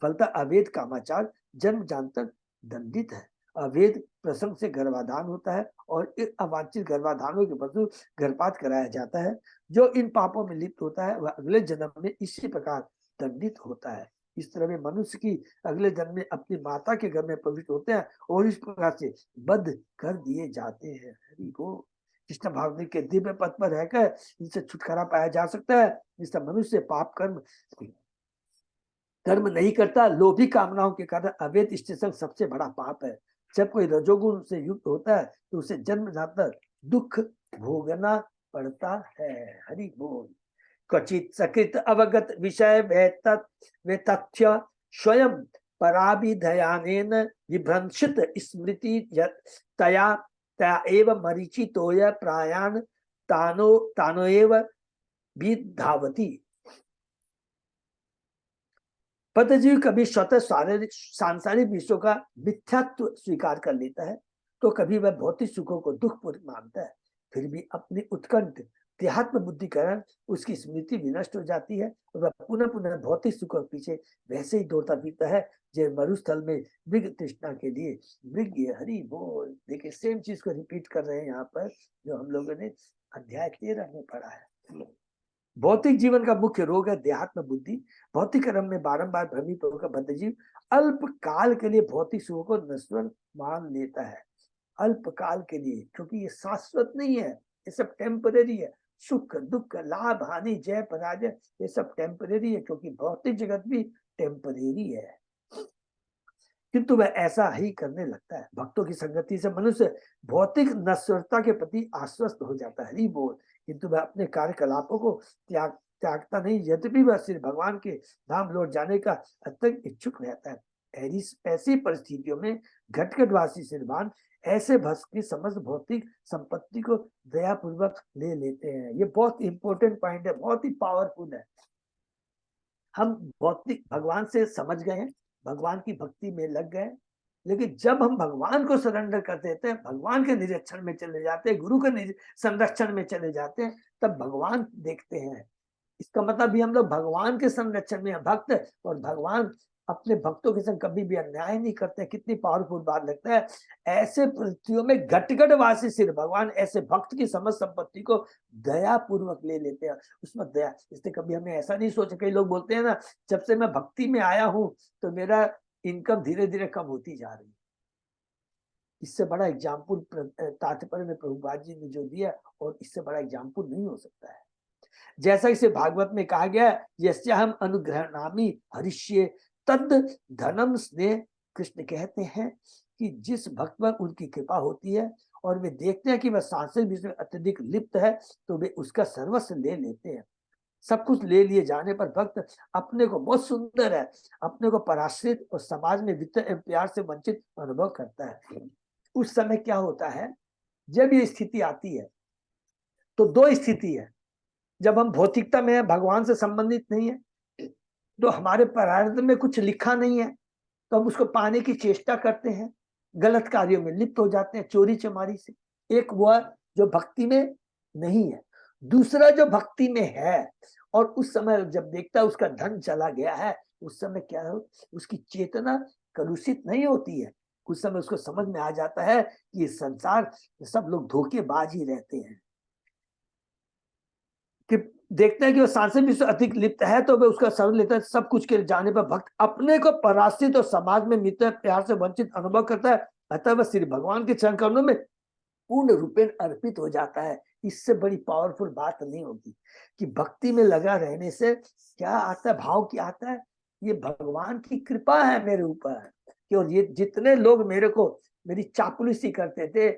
फलतः अवैध कामाचार जन्म जानतर दंडित है। अवैध प्रसंग से गर्भाधान होता है और इन अवांछित गर्भाधानों के बदले गर्भपात कराया जाता है। जो इन पापों में लिप्त होता है वह अगले जन्म में इसी प्रकार दंडित होता है। इस तरह में मनुष्य की अगले जन्म में अपनी माता के घर में प्रविष्ट होते हैं और इस प्रकार से बद्ध कर दिए जाते हैं। हरि बोल। कृष्ण भावनी के दिव्य पथ पर रहकर इनसे छुटकारा पाया जा सकता है। इससे मनुष्य पाप कर्म नहीं करता। लोभी कामनाओं के कारण अवैध स्टेशन सबसे बड़ा पाप है। जब कोई रजोगुण से युक्त होता है तो उसे जन्म जाकर दुख भोगना पड़ता है। हरि बोल। क्वचित सकृत अवगत विषय वे तथ्य स्वयं पराभिधयानेन विभ्रंशित स्मृति तया एव मरीचितोय प्रायान तानो एव विधावती। पतंजलि कभी स्वतः सांसारिक विषयों का मिथ्यात्व स्वीकार कर लेता है, तो कभी वह भौतिक सुखों को दुखपूर्ण मानता है। फिर भी अपनी उत्कंठ देहात्म बुद्धिकरण उसकी स्मृति विनष्ट हो जाती है और वह पुनः पुनः भौतिक सुखों के पीछे वैसे ही दौड़ता फिरता है जैसे मरुस्थल में मृग तृष्णा के लिए मृग। हरि बोल। देखिए सेम चीज को रिपीट कर रहे हैं यहाँ पर जो हम लोगों ने अध्याय 13 में पढ़ा है। भौतिक जीवन का मुख्य रोग है देहात्म बुद्धि। भौतिक कर्म में बारंबार भ्रमित होकर बद्धजीव अल्प काल के लिए भौतिक सुखों को नश्वर मान लेता है। अल्प काल के लिए, क्योंकि ये शाश्वत नहीं है, ये सब टेम्परेरी है। सुख दुख लाभ हानि जय पराजय ये सब टेम्परेरी है, क्योंकि भौतिक जगत भी टेम्परेरी है। किंतु वह ऐसा ही करने लगता है। भक्तों की संगति से मनुष्य भौतिक नश्वरता के प्रति आश्वस्त हो जाता है। बोल। किंतु वह अपने कार्यकलापों को त्यागता नहीं, यद्यपि वह श्री भगवान के धाम लौट जाने का अत्यंत इच्छुक रहता है। ऐसी परिस्थितियों में घटघटवासी श्रीमान ऐसे भक्त की समस्त भौतिक संपत्ति को दयापूर्वक ले लेते हैं। ये बहुत इंपॉर्टेंट पॉइंट है, बहुत ही पावरफुल है। हम भौतिक भगवान से समझ गए हैं, भगवान की भक्ति में लग गए, लेकिन जब हम भगवान को सरेंडर कर देते हैं, भगवान के निरीक्षण में चले जाते हैं, गुरु के संरक्षण में चले जाते हैं, तब भगवान देखते हैं। इसका मतलब भी हम लोग भगवान के संरक्षण में भक्त, और भगवान अपने भक्तों के संग कभी भी अन्याय नहीं करते। कितनी पावरफुल बात लगता है। ऐसे परिस्थितियों में घटघटवासी श्री भगवान ऐसे भक्त की समस्त संपत्ति को दया पूर्वक ले लेते हैं। उसमें दया, इसलिए कभी हमें ऐसा नहीं सोचा। कई लोग बोलते हैं ना, जब से मैं भक्ति में आया हूं तो मेरा इनकम धीरे धीरे कम होती जा रही है। इससे बड़ा एग्जाम्पल तात्पर्य में प्रभुपाद जी ने जो दिया, और इससे बड़ा एग्जाम्पल नहीं हो सकता है। जैसा इसे भागवत में कहा गया, यस्य हम अनुग्रहणामि हरिष्ये तद धनम स्नेह। कृष्ण कहते हैं कि जिस भक्त पर उनकी कृपा होती है और वे देखते हैं कि वह सांसारिक विषय में अत्यधिक लिप्त है, तो वे उसका सर्वस्व ले लेते हैं। सब कुछ ले लिए जाने पर भक्त अपने को बहुत सुंदर है, अपने को पराश्रित और समाज में वित्त एवं प्यार से वंचित अनुभव करता है। उस समय क्या होता है, जब ये स्थिति आती है तो दो स्थिति है। जब हम भौतिकता में है, भगवान से संबंधित नहीं है, तो हमारे प्रारब्ध में कुछ लिखा नहीं है, तो हम उसको पाने की चेष्टा करते हैं, गलत कार्यों में लिप्त हो जाते हैं, चोरी चमारी से। एक वो जो भक्ति में नहीं है। दूसरा जो भक्ति में है और उस समय जब देखता है उसका धन चला गया है, उस समय क्या हो, उसकी चेतना कलुषित नहीं होती है। उस समय उसको समझ में आ जाता है कि संसार सब लोग धोखेबाज ही रहते हैं। कि देखते हैं कि वो सांसारिक विषय अधिक लिप्त है, तो वे उसका सर्व लेता है। सब कुछ के जाने पर भक्त अपने को पराश्रित और समाज में मित्र प्यार से वंचित अनुभव करता है। अतः वह श्री भगवान के चरण कमलों में पूर्ण रूपेण अर्पित हो जाता है। इससे बड़ी पावरफुल बात नहीं होगी कि भक्ति में लगा रहने से क्या आता है, भाव क्या आता है, ये भगवान की कृपा है मेरे ऊपर। और ये जितने लोग मेरे को मेरी चापलूसी करते थे,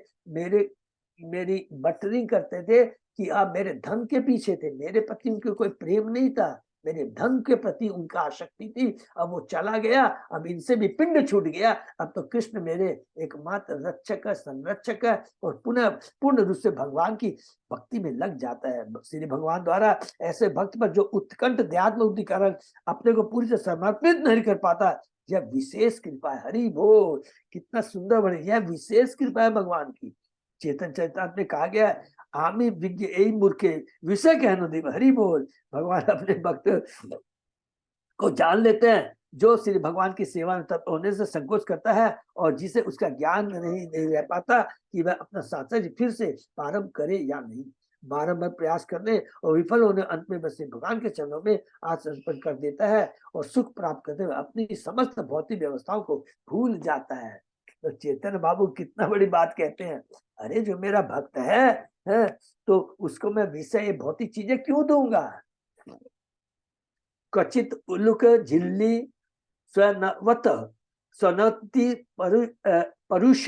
मेरी बटरिंग करते थे कि आप मेरे धन के पीछे थे, मेरे प्रति उनके कोई प्रेम नहीं था, मेरे धन के प्रति उनका आसक्ति थी, अब वो चला गया, अब इनसे भी पिंड छूट गया, अब तो कृष्ण मेरे एकमात्र रक्षक है, संरक्षक है, और पुनः पूर्ण रूप से भगवान की भक्ति में लग जाता है। श्री भगवान द्वारा ऐसे भक्त पर जो उत्कंठ ध्यात्म उद्दीकरण अपने को पूरी तरह समर्पित नहीं कर पाता, यह विशेष कृपा है। हरि बोल, कितना सुंदर बने, यह विशेष कृपा है भगवान की। चेतन चरितार्थ में कहा गया है, आमी विज्ञ यही मूर्खे विषय कहनो देव। हरि बोल, भगवान अपने भक्त को जान लेते हैं, जो श्री भगवान की सेवा में तत्पर होने से संकोच करता है और जिसे उसका ज्ञान नहीं रह पाता कि वह अपना साधन फिर से प्रारंभ करे या नहीं। बारंबार प्रयास करने और विफल होने अंत में बस भगवान के चरणों में आत्मसमर्पण कर देता है और सुख प्राप्त करते हुए अपनी समस्त भौतिक व्यवस्थाओं को भूल जाता है। तो चेतन बाबू कितना बड़ी बात कहते हैं, अरे जो मेरा भक्त है तो उसको मैं विषय भौतिक चीजें क्यों दूंगा। क्वचित उल्लुक झिल्ली स्वनवत स्वनति परुष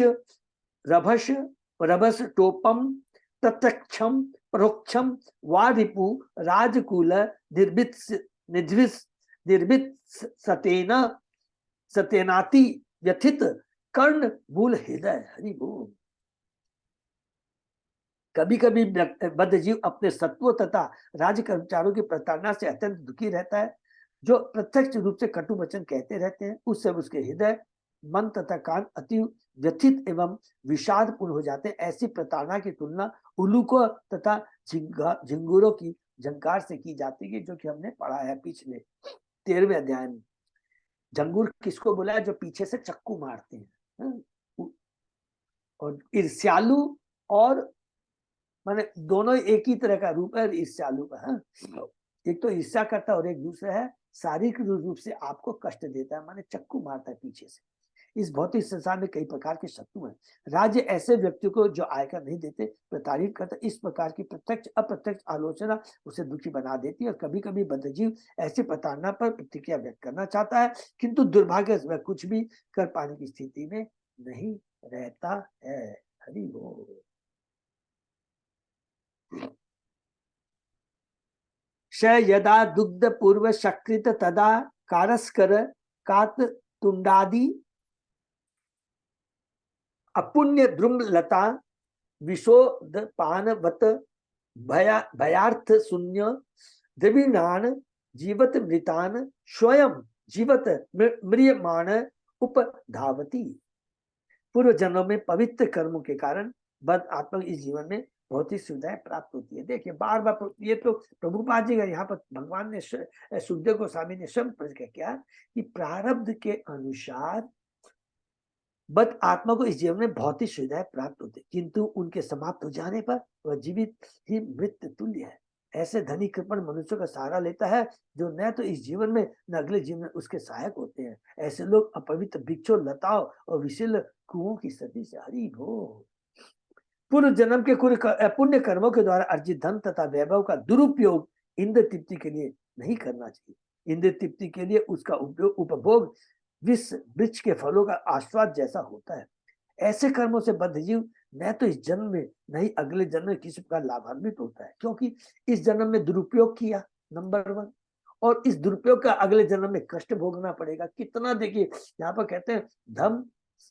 रभस रभस टोपम प्रत्यक्षम परोक्षम वा रिपु राजकुल निर्भित निर्भित सतेना सतेनाति व्यथित कर्ण मूल हृदय। हरि बोल। कभी कभी बद्ध जीव अपने सत्वों तथा राज कर्मचारियों की प्रताड़ना से अत्यंत दुखी रहता है, जो प्रत्यक्ष रूप से कटु वचन कहते रहते हैं। उससे उसके हृदय मन तथा कान अति व्यथित एवं विषादपूर्ण हो जाते हैं। ऐसी प्रताड़ना की तुलना उल्लूकों तथा झिंगुरों की झंकार से की जाती है, जो कि हमने पढ़ा है पिछले 13वें अध्याय में। झंगूर किसको बोला है? जो पीछे से चक्कू मारते हैं। और ईर्ष्यालु और माने दोनों एक ही तरह का रूप है ईर्ष्यालु का। एक तो ईर्ष्या करता है और एक दूसरा है शारीरिक रूप से आपको कष्ट देता है, माने चक्कू मारता है पीछे से। इस भौतिक संसार में कई प्रकार के शत्रु हैं। राज्य ऐसे व्यक्ति को जो आयकर नहीं देते प्रताड़ित करता। इस प्रकार की प्रत्यक्ष अप्रत्यक्ष आलोचना उसे दुखी बना देती है और कभी कभी बद्धजीव ऐसी प्रताड़ना पर प्रतिक्रिया व्यक्त करना चाहता है, किंतु दुर्भाग्य से वह कुछ भी कर पाने की स्थिति में नहीं रहता है। हरि बोल। यदा दुग्ध पूर्व शकृत तदा कारस्कर कात तुंडादि अपुण्य द्रुम लता विशोध पानवत भयार्थ शून्य द्रविणान जीवत मृतान स्वयं जीवत म्रियमाण उपधावती। पूर्व जन्मों में पवित्र कर्मों के कारण बद आत्मा इस जीवन में बहुत ही सुविधाएं प्राप्त होती है। देखिए बार बार ये तो प्रभुपाद जी का यहाँ पर भगवान ने सुखदेव गोस्वामी ने स्वयं प्रश्न किया कि प्रारब्ध के अनुसार बद आत्मा को इस जीवन में बहुत ही सुविधाएं प्राप्त होती है, किंतु उनके समाप्त हो जाने पर वह जीवित ही मृत्यु तुल्य है। ऐसे धनी कृपण मनुष्यों का सहारा लेता है जो न तो इस जीवन में न अगले जीवन में उसके सहायक होते हैं। ऐसे लोग अपवित्र वृक्षों लताओं और विशिल कुओं की सदी से। हरि भो। पूर्व जन्म के पुण्य कर्मों के द्वारा अर्जित धन तथा वैभव का दुरुपयोग इंद्र तृप्ति के लिए नहीं करना चाहिए। इंद्र तृप्ति के लिए उसका उपभोग विष वृक्ष के फलों का आस्वाद जैसा होता है। ऐसे कर्मों से बद्धजीव न तो इस जन्म में न ही अगले जन्म में किसी प्रकार लाभान्वित होता है, क्योंकि इस जन्म में दुरुपयोग किया नंबर 1, और इस दुरुपयोग का अगले जन्म में कष्ट भोगना पड़ेगा। कितना देखिए यहाँ पर कहते हैं धन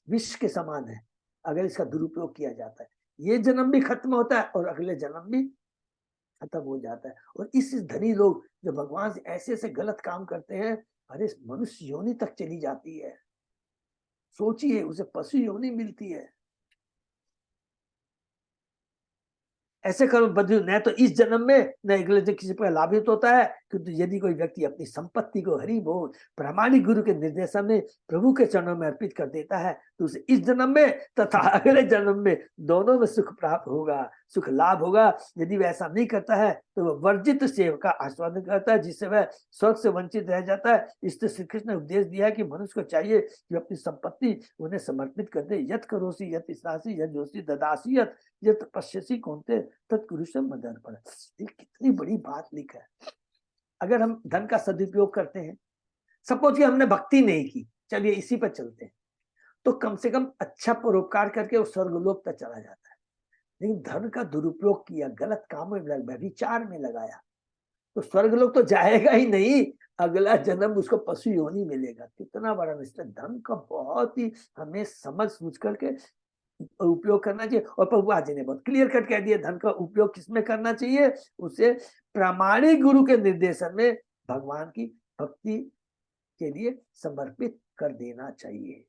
विष के समान है, अगर इसका दुरुपयोग किया जाता है ये जन्म भी खत्म होता है और अगले जन्म भी खत्म हो जाता है। और इस धनी लोग जो भगवान से ऐसे ऐसे गलत काम करते हैं, अरे मनुष्य योनि तक चली जाती है। सोचिए उसे पशु योनि मिलती है। ऐसे कर्म बद्धू न तो इस जन्म में न अगले जन्म किसी पर लाभित होता है, किंतु यदि कोई व्यक्ति अपनी संपत्ति को हरि बोल प्रामाणिक गुरु के निर्देशन में प्रभु के चरणों में अर्पित कर देता है तो उसे इस जन्म में तथा अगले जन्म में दोनों में सुख प्राप्त होगा, सुख लाभ होगा। यदि वह ऐसा नहीं करता है तो वह वर्जित सेव का आस्वादन करता है, जिससे वह स्वर्ग से वंचित रह जाता है। इससे श्री कृष्ण ने उपदेश दिया कि मनुष्य को चाहिए कि अपनी संपत्ति उन्हें समर्पित कर दे। यत करोसी यत इसासी यत जोशी ददासी यत पश्यसी कौनते तत्पुरुषम मदर्पण। कितनी बड़ी बात लिखा है। अगर हम धन का सदुपयोग करते हैं, सपोज कि हमने भक्ति नहीं की, चलिए इसी पर चलते हैं, तो कम से कम अच्छा परोपकार करके वो स्वर्गलोक तक चला जाता है। लेकिन धन का दुरुपयोग किया, गलत कामों में व्यभिचार में लगाया, तो स्वर्ग लोग तो जाएगा ही नहीं, अगला जन्म उसको पशु योनि मिलेगा। कितना बड़ा मिस्टर, धन का बहुत ही हमें समझ सूझ करके उपयोग करना चाहिए। और प्रभुपाद जी ने बहुत क्लियर कट कह दिया धन का उपयोग किसमें करना चाहिए, उसे प्रामाणिक गुरु के निर्देशन में भगवान की भक्ति के लिए समर्पित कर देना चाहिए।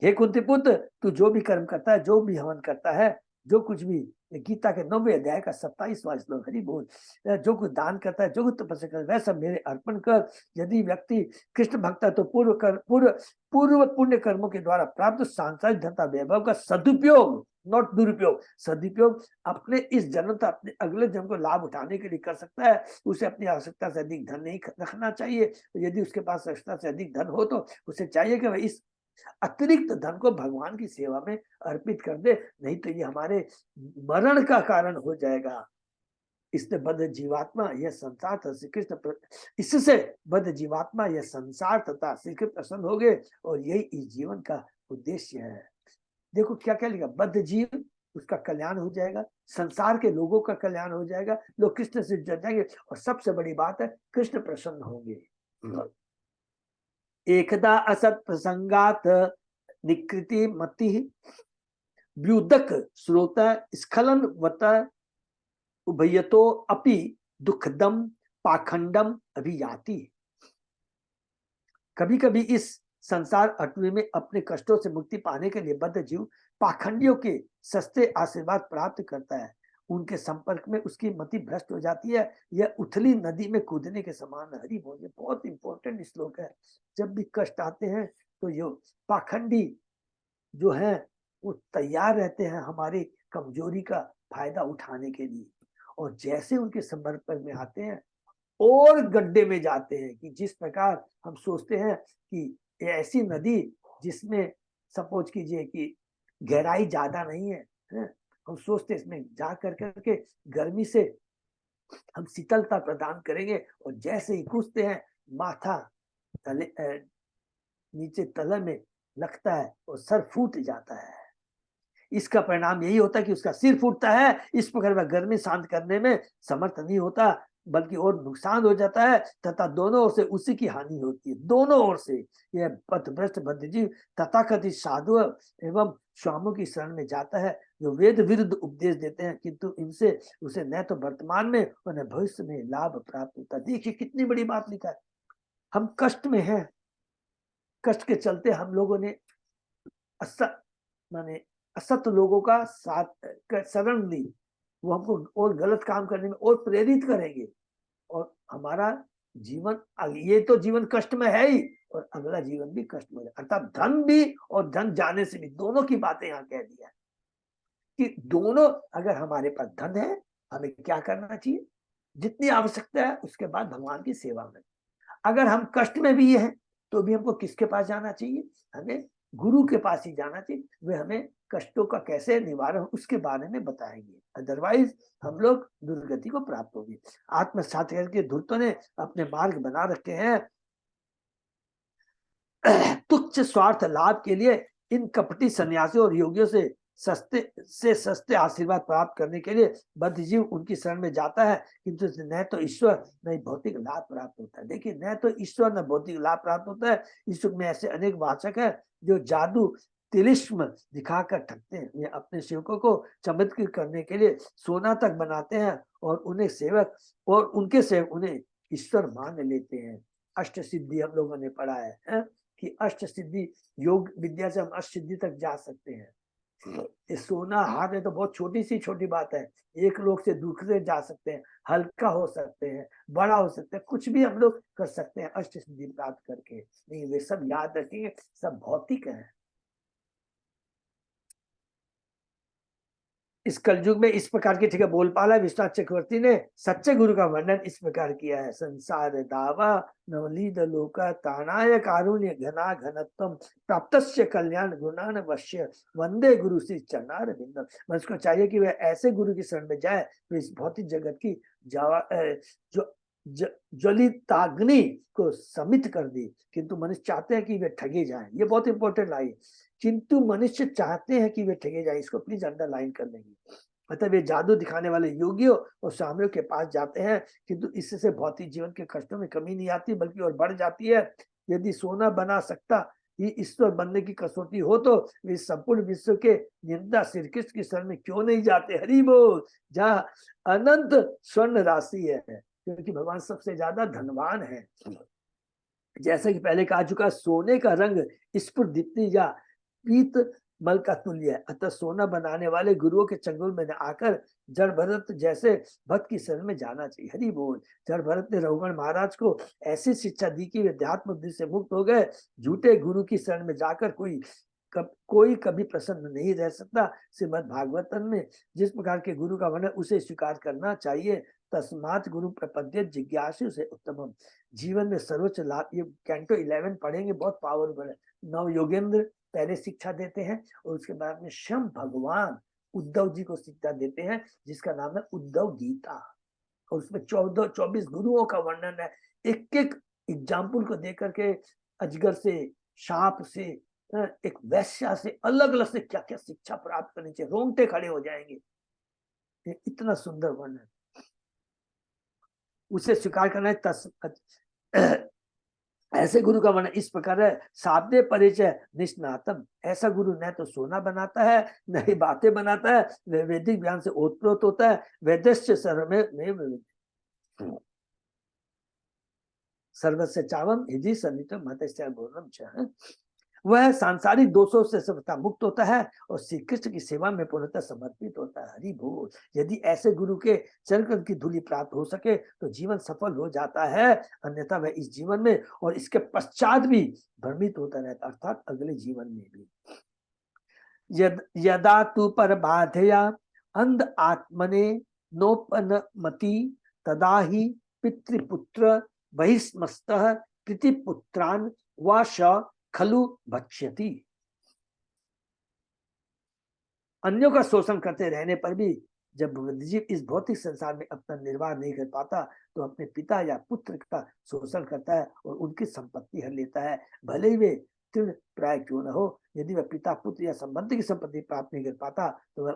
हे कुंती पुत्र, तू जो भी कर्म करता है, जो भी हवन करता है, जो कुछ भी, गीता के 9वें अध्याय का 27वां श्लोक, हरि बोल, जो कुछ दान करता है, जो कुछ तपस्या करता है, वह सब मेरे अर्पण कर। यदि व्यक्ति कृष्ण भक्त है तो पूर्व पुण्य कर्मों के द्वारा प्राप्त सांसारिक धन का वैभव का सदुपयोग, नॉट दुरुपयोग, सदुपयोग अपने इस जन्म तक अपने अगले जन्म को लाभ उठाने के लिए कर सकता है। उसे अपनी आवश्यकता से अधिक धन नहीं रखना चाहिए। यदि उसके पास आवश्यकता से अधिक धन हो तो उसे चाहिए कि वह इस अतिरिक्त धन को भगवान की सेवा में अर्पित कर दे, नहीं तो ये हमारे मरण का कारण हो जाएगा। इससे बद्ध जीवात्मा यह संसार तथा श्री कृष्ण, इससे बद्ध जीवात्मा यह संसार तथा श्री कृष्ण प्रसन्न हो गए, और यही इस जीवन का उद्देश्य है। देखो क्या क्या लिखा, बद्ध जीव उसका कल्याण हो जाएगा, संसार के लोगों का कल्याण हो जाएगा, लोग कृष्ण से जुड़ जाएंगे, और सबसे बड़ी बात है कृष्ण प्रसन्न होंगे। एकदा असत प्रसंगात निकृति मति व्युदक श्रोत स्खलन वत उभयतो अपि दुखदम पाखंडम अभियाति। कभी कभी इस संसार अटवी में अपने कष्टों से मुक्ति पाने के लिए बद्ध जीव पाखंडियों के सस्ते आशीर्वाद प्राप्त करता है। उनके संपर्क में उसकी मति भ्रष्ट हो जाती है, यह उथली नदी में कूदने के समान। हरि बोल, बहुत इंपॉर्टेंट श्लोक है। जब भी कष्ट आते हैं तो यो पाखंडी जो है वो तैयार रहते हैं हमारी कमजोरी का फायदा उठाने के लिए, और जैसे उनके संपर्क में आते हैं और गड्ढे में जाते हैं। कि जिस प्रकार हम सोचते हैं कि ऐसी नदी जिसमें सपोज कीजिए कि गहराई ज्यादा नहीं है, हम सोचते इसमें जा कर करके गर्मी से हम शीतलता प्रदान करेंगे, और जैसे ही कूदते हैं माथा तले नीचे तले में लगता है और सर फूट जाता है। इसका परिणाम यही होता है कि उसका सिर फूटता है। इस प्रकार वह गर्मी शांत करने में समर्थ नहीं होता, बल्कि और नुकसान हो जाता है, तथा दोनों ओर से उसी की हानि होती है। दोनों ओर से यह पथभ्रष्ट बद्धजीव तथाकथित साधु एवं स्वामियों की शरण में जाता है, जो वेद विरुद्ध उपदेश देते हैं, किंतु इनसे उसे न तो वर्तमान में और न भविष्य में लाभ प्राप्त होता। देखिए कितनी बड़ी बात लिखा है। हम कष्ट में हैं, कष्ट के चलते हम लोगों ने असत लोगों का साथ शरण ली, वो हमको और गलत काम करने में और प्रेरित करेंगे, और हमारा जीवन, ये तो जीवन कष्ट में है ही, और अगला जीवन भी कष्ट में है। अर्थात धन भी और धन जाने से भी, दोनों की बातें यहाँ कह दिया कि दोनों, अगर हमारे पास धन है हमें क्या करना चाहिए, जितनी आवश्यकता है उसके बाद भगवान की सेवा में। अगर हम कष्ट में भी हैं तो भी हमको किसके पास जाना चाहिए, हमें गुरु के पास ही जाना चाहिए। वे हमें कष्टों का कैसे निवारण उसके बारे में बताएंगे, अदरवाइज हम लोग दुर्गति को प्राप्त होगी। आत्मसात के धूर्तों ने अपने मार्ग बना रखे हैं तुच्छ स्वार्थ लाभ के लिए। इन कपटी सन्यासियों और योगियों से सस्ते आशीर्वाद प्राप्त करने के लिए बद्ध जीव उनकी शरण में जाता है, किंतु न तो ईश्वर न भौतिक लाभ प्राप्त होता है। देखिए, न तो ईश्वर न भौतिक लाभ प्राप्त होता है। इस युग में ऐसे अनेक वाचक है जो जादू तिलिस्म दिखाकर ठगते हैं। ये अपने सेवकों को चमत्कृत करने के लिए सोना तक बनाते हैं, और उन्हें सेवक और उनके सेवक उन्हें ईश्वर मान लेते हैं। अष्ट सिद्धि हम लोगों ने पढ़ा है कि अष्ट सिद्धि योग विद्या से हम अष्ट सिद्धि तक जा सकते हैं। ये सोना हाथ में तो बहुत छोटी बात है, एक लोग से दूसरे जा सकते हैं, हल्का हो सकते हैं, बड़ा हो सकता है, कुछ भी हम लोग कर सकते हैं अष्ट सिद्धि प्राप्त करके। नहीं, वे सब याद रखेंगे, सब भौतिक है। इस कलयुग में इस प्रकार की, ठीक है, बोलपाला विश्वनाथ चक्रवर्ती ने सच्चे गुरु का वर्णन इस प्रकार किया है। संसार दावा नवलीद लोका तानाय कारुण्य घना घनत्वम प्राप्तस्य कल्याण गुणान वश्य वंदे गुरु श्री चरणार बिंदम। मैं उसको चाहिए कि वह ऐसे गुरु की शरण में जाए तो इस भौतिक जगत की ज्वलिताग्नि को समित कर दी, किंतु मनुष्य चाहते हैं कि वे ठगे जाएं। ये बहुत इंपॉर्टेंट लाइन, किंतु मनुष्य चाहते हैं कि वे ठगे जाएं। इसको प्लीज अंडरलाइन कर लेंगे। मतलब ये जादू दिखाने वाले योगियों और स्वामियों के पास जाते हैं, किंतु इससे भौतिक जीवन के कष्टों में कमी नहीं आती बल्कि और बढ़ जाती है। यदि सोना बना सकता ही ईश्वर बनने की कसौटी हो तो वे संपूर्ण विश्व के निंदा श्री कृष्ण की शरण में क्यों नहीं जाते। हरि बोल। जहाँ अनंत स्वर्ण राशि है, क्योंकि भगवान सबसे ज्यादा धनवान है। जैसे कि पहले कहा चुका, सोने का रंग स्फुरदीप्ति या पीत मल का तुल्य है, अतः सोना बनाने वाले गुरुओं के चंगुल में न आकर जड़ भरत जैसे भक्त की शरण में जाना चाहिए। हरि बोल। जड़ भरत ने रघुगण महाराज को ऐसी शिक्षा दी कि वे अध्यात्म बुद्धि से मुक्त हो गए। झूठे गुरु की शरण में जाकर कोई कभी प्रसन्न नहीं रह सकता। श्रीमद् भागवतम में जिस प्रकार के गुरु का वर्णन उसे स्वीकार करना चाहिए। तस्मात् गुरु प्रपद्य जिज्ञासु से उत्तमम। जीवन में सर्वोच्च लाभ, ये कैंटो 11 पढ़ेंगे, बहुत पावरफुल है। नव योगेंद्र पहले शिक्षा देते हैं और उसके बाद में स्वयं भगवान उद्धव जी को शिक्षा देते हैं, जिसका नाम है उद्धव गीता। और उसमें 24 गुरुओं का वर्णन है। एक एक एग्जाम्पल को देकर के अजगर से, सांप से, एक वैश्या से, अलग अलग से क्या क्या शिक्षा प्राप्त करनी चाहिए, रोंगटे खड़े हो जाएंगे। इतना सुंदर वर्णन, उसे स्वीकार करना है। ऐसे गुरु का वर्णन इस प्रकार है। साध्य परिचय निष्णातम। ऐसा गुरु न तो सोना बनाता है, न ही बातें बनाता है, वह वैदिक ज्ञान से ओतप्रोत होता है। वैदस्य सर्वस्य चावम हिजी सन्नित मतस्य बोलम च। वह सांसारिक दोषों से सर्वथा मुक्त होता है और श्री कृष्ण की सेवा में पूर्णतः समर्पित होता है। हरि बोल। यदि ऐसे गुरु के चरण की धूलि प्राप्त हो सके तो जीवन सफल हो जाता है, अन्यथा वह इस जीवन में और इसके पश्चात भी भ्रमित होता रहता, अर्थात अगले जीवन में भी। यदा तु पर बाधया अंध आत्मने नोपनमति तदा ही पितृपुत्र बहिस्मस्तः प्रीतिपुत्रान् वाश खलु भक्ष्यति। अन्यों का शोषण करते रहने पर भी जब जीव इस भौतिक संसार में अपना निर्वाह नहीं कर पाता तो अपने पिता या पुत्र का शोषण करता है और उनकी संपत्ति हर लेता है, भले ही वे तृण प्राय क्यों न हो। यदि वह पिता पुत्र या संबंधी की संपत्ति प्राप्त नहीं कर पाता तो वह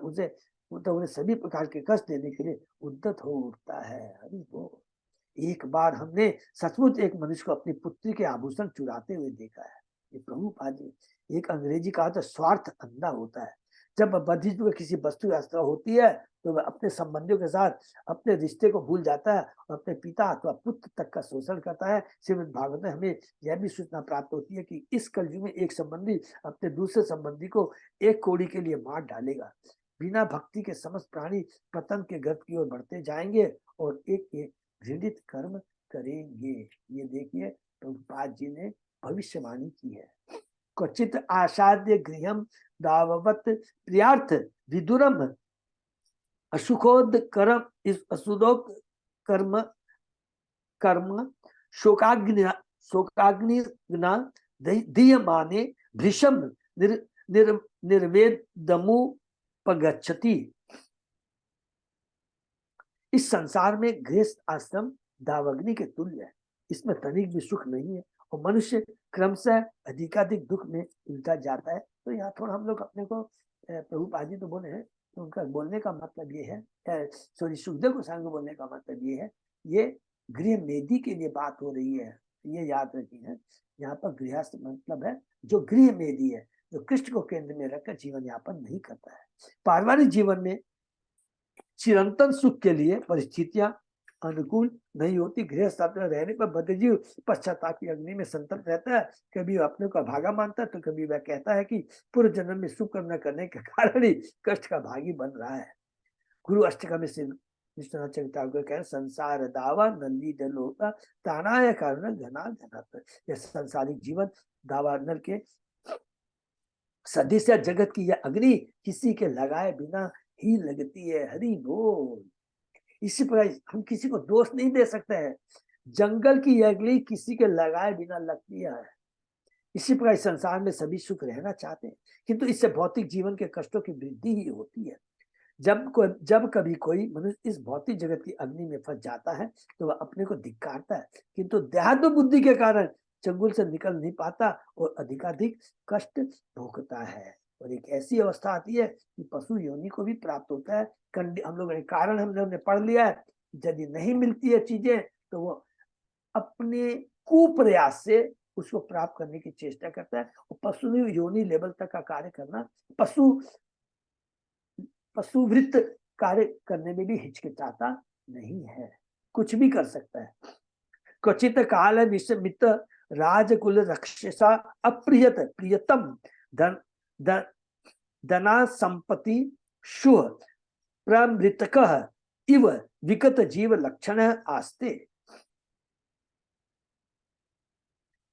उन्हें सभी प्रकार के कष्ट देने के लिए उद्यत हो उठता है। हरि बोल। एक बार हमने सचमुच एक मनुष्य को अपनी पुत्री के आभूषण चुराते हुए देखा है। ये प्रभुपाद जी, एक अंग्रेजी कहा था, स्वार्थ अंधा होता है। जब बधिर में किसी वस्तु यात्रा होती है तो वह अपने संबंधियों के साथ अपने रिश्ते को भूल जाता है और अपने पिता अथवा पुत्र तक का शोषण करता है। श्रीमद् भागवत में हमें यह भी सूचना प्राप्त होती है कि इस कलयुग में एक संबंधी अपने दूसरे संबंधी को एक कौड़ी के लिए मार डालेगा। बिना भक्ति के समस्त प्राणी पतन के गर्त की ओर बढ़ते जाएंगे और एक एक घृणित कर्म करेंगे। ये देखिए प्रभुपाद जी ने भविष्यवाणी की है। क्वचित आसाद्य गृहम दाववत प्रियार्थ विदुरम अशुकोद कर्म इस असुदोक कर्म कर्म शोकाग्निना दीयमाने भृशम निर्वेदमुपगच्छति। इस संसार में गृहस्थ आश्रम दावाग्नि के तुल्य है, इसमें तनिक भी सुख नहीं है और मनुष्य क्रमशः अधिकाधिक दुख में उलझा जाता है। तो यहाँ थोड़ा हम लोग अपने को प्रभुपाद जी तो बोले हैं, तो उनका बोलने का मतलब ये है, सॉरी सुखदेव गोस्वामी को बोलने का मतलब ये है, ये गृह मेदी के लिए बात हो रही है, ये याद रखिए। यहाँ पर गृहस्थ मतलब है जो गृह मेदी है, जो कृष्ण को केंद्र में रखकर जीवन यापन नहीं करता है। पारिवारिक जीवन में चिरंतन सुख के लिए परिस्थितियां अनुकूल नहीं होती। गृहस्थ में रहने पर बद्धजीव पश्चाताप की अग्नि में संतप्त रहता है। कभी अपने को भागा मानता है तो कभी वह कहता है कि पूर्व जन्म में शुभ कर्म न करने के कारण ही कष्ट का भागी बन रहा है। गुरु अष्टकम में विश्वनाथ चरितामृत कह संसार दावा नली जल होता तानाय कारण घना घना। यह संसारिक जीवन दावा नल के सदृश जगत की यह अग्नि किसी के लगाए बिना ही लगती है। हरि बोल। इसी प्रकार हम किसी को दोष नहीं दे सकते हैं, जंगल की अग्नि किसी के लगाए बिना लगती है। इसी प्रकार संसार में सभी सुख रहना चाहते हैं, किंतु इससे भौतिक जीवन के कष्टों की वृद्धि ही होती है। जब कभी कोई मनुष्य इस भौतिक जगत की अग्नि में फंस जाता है तो वह अपने को धिक्कारता है, किंतु देहात्म बुद्धि के कारण चंगुल से निकल नहीं पाता और अधिकाधिक कष्ट भोगता है। और एक ऐसी अवस्था आती है कि पशु योनि को भी प्राप्त होता है। हम लोगों ने कारण हम लोगों ने पढ़ लिया है, यदि नहीं मिलती है चीजें तो वो अपने कुप्रयास से उसको प्राप्त करने की चेष्टा करता है। और पशु योनि लेवल तक का कार्य करना, पशुवृत्त कार्य करने में भी हिचकिचाता नहीं है, कुछ भी कर सकता है। क्वचित काल विषमित राजकुल रक्षसा अप्रियत प्रियतम धन धना संपत्ति शुभ प्रमृतकः इव विगत जीव लक्षण आस्ते।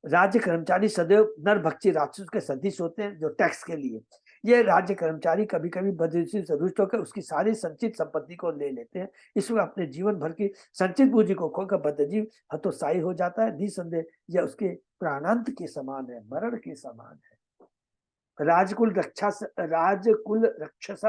राज्य कर्मचारी सदैव नरभक्षी राक्षस के सदृश होते हैं जो टैक्स के लिए। ये राज्य कर्मचारी कभी कभी बदृष्टि से रुष्ट होकर उसकी सारी संचित संपत्ति को ले लेते हैं। इसमें अपने जीवन भर की संचित पूंजी को खोकर बद्धजीव हतोत्साही हो जाता है। निसंदेह यह उसके प्राणांत के समान है, मरण के समान है। राजकुल रक्षसा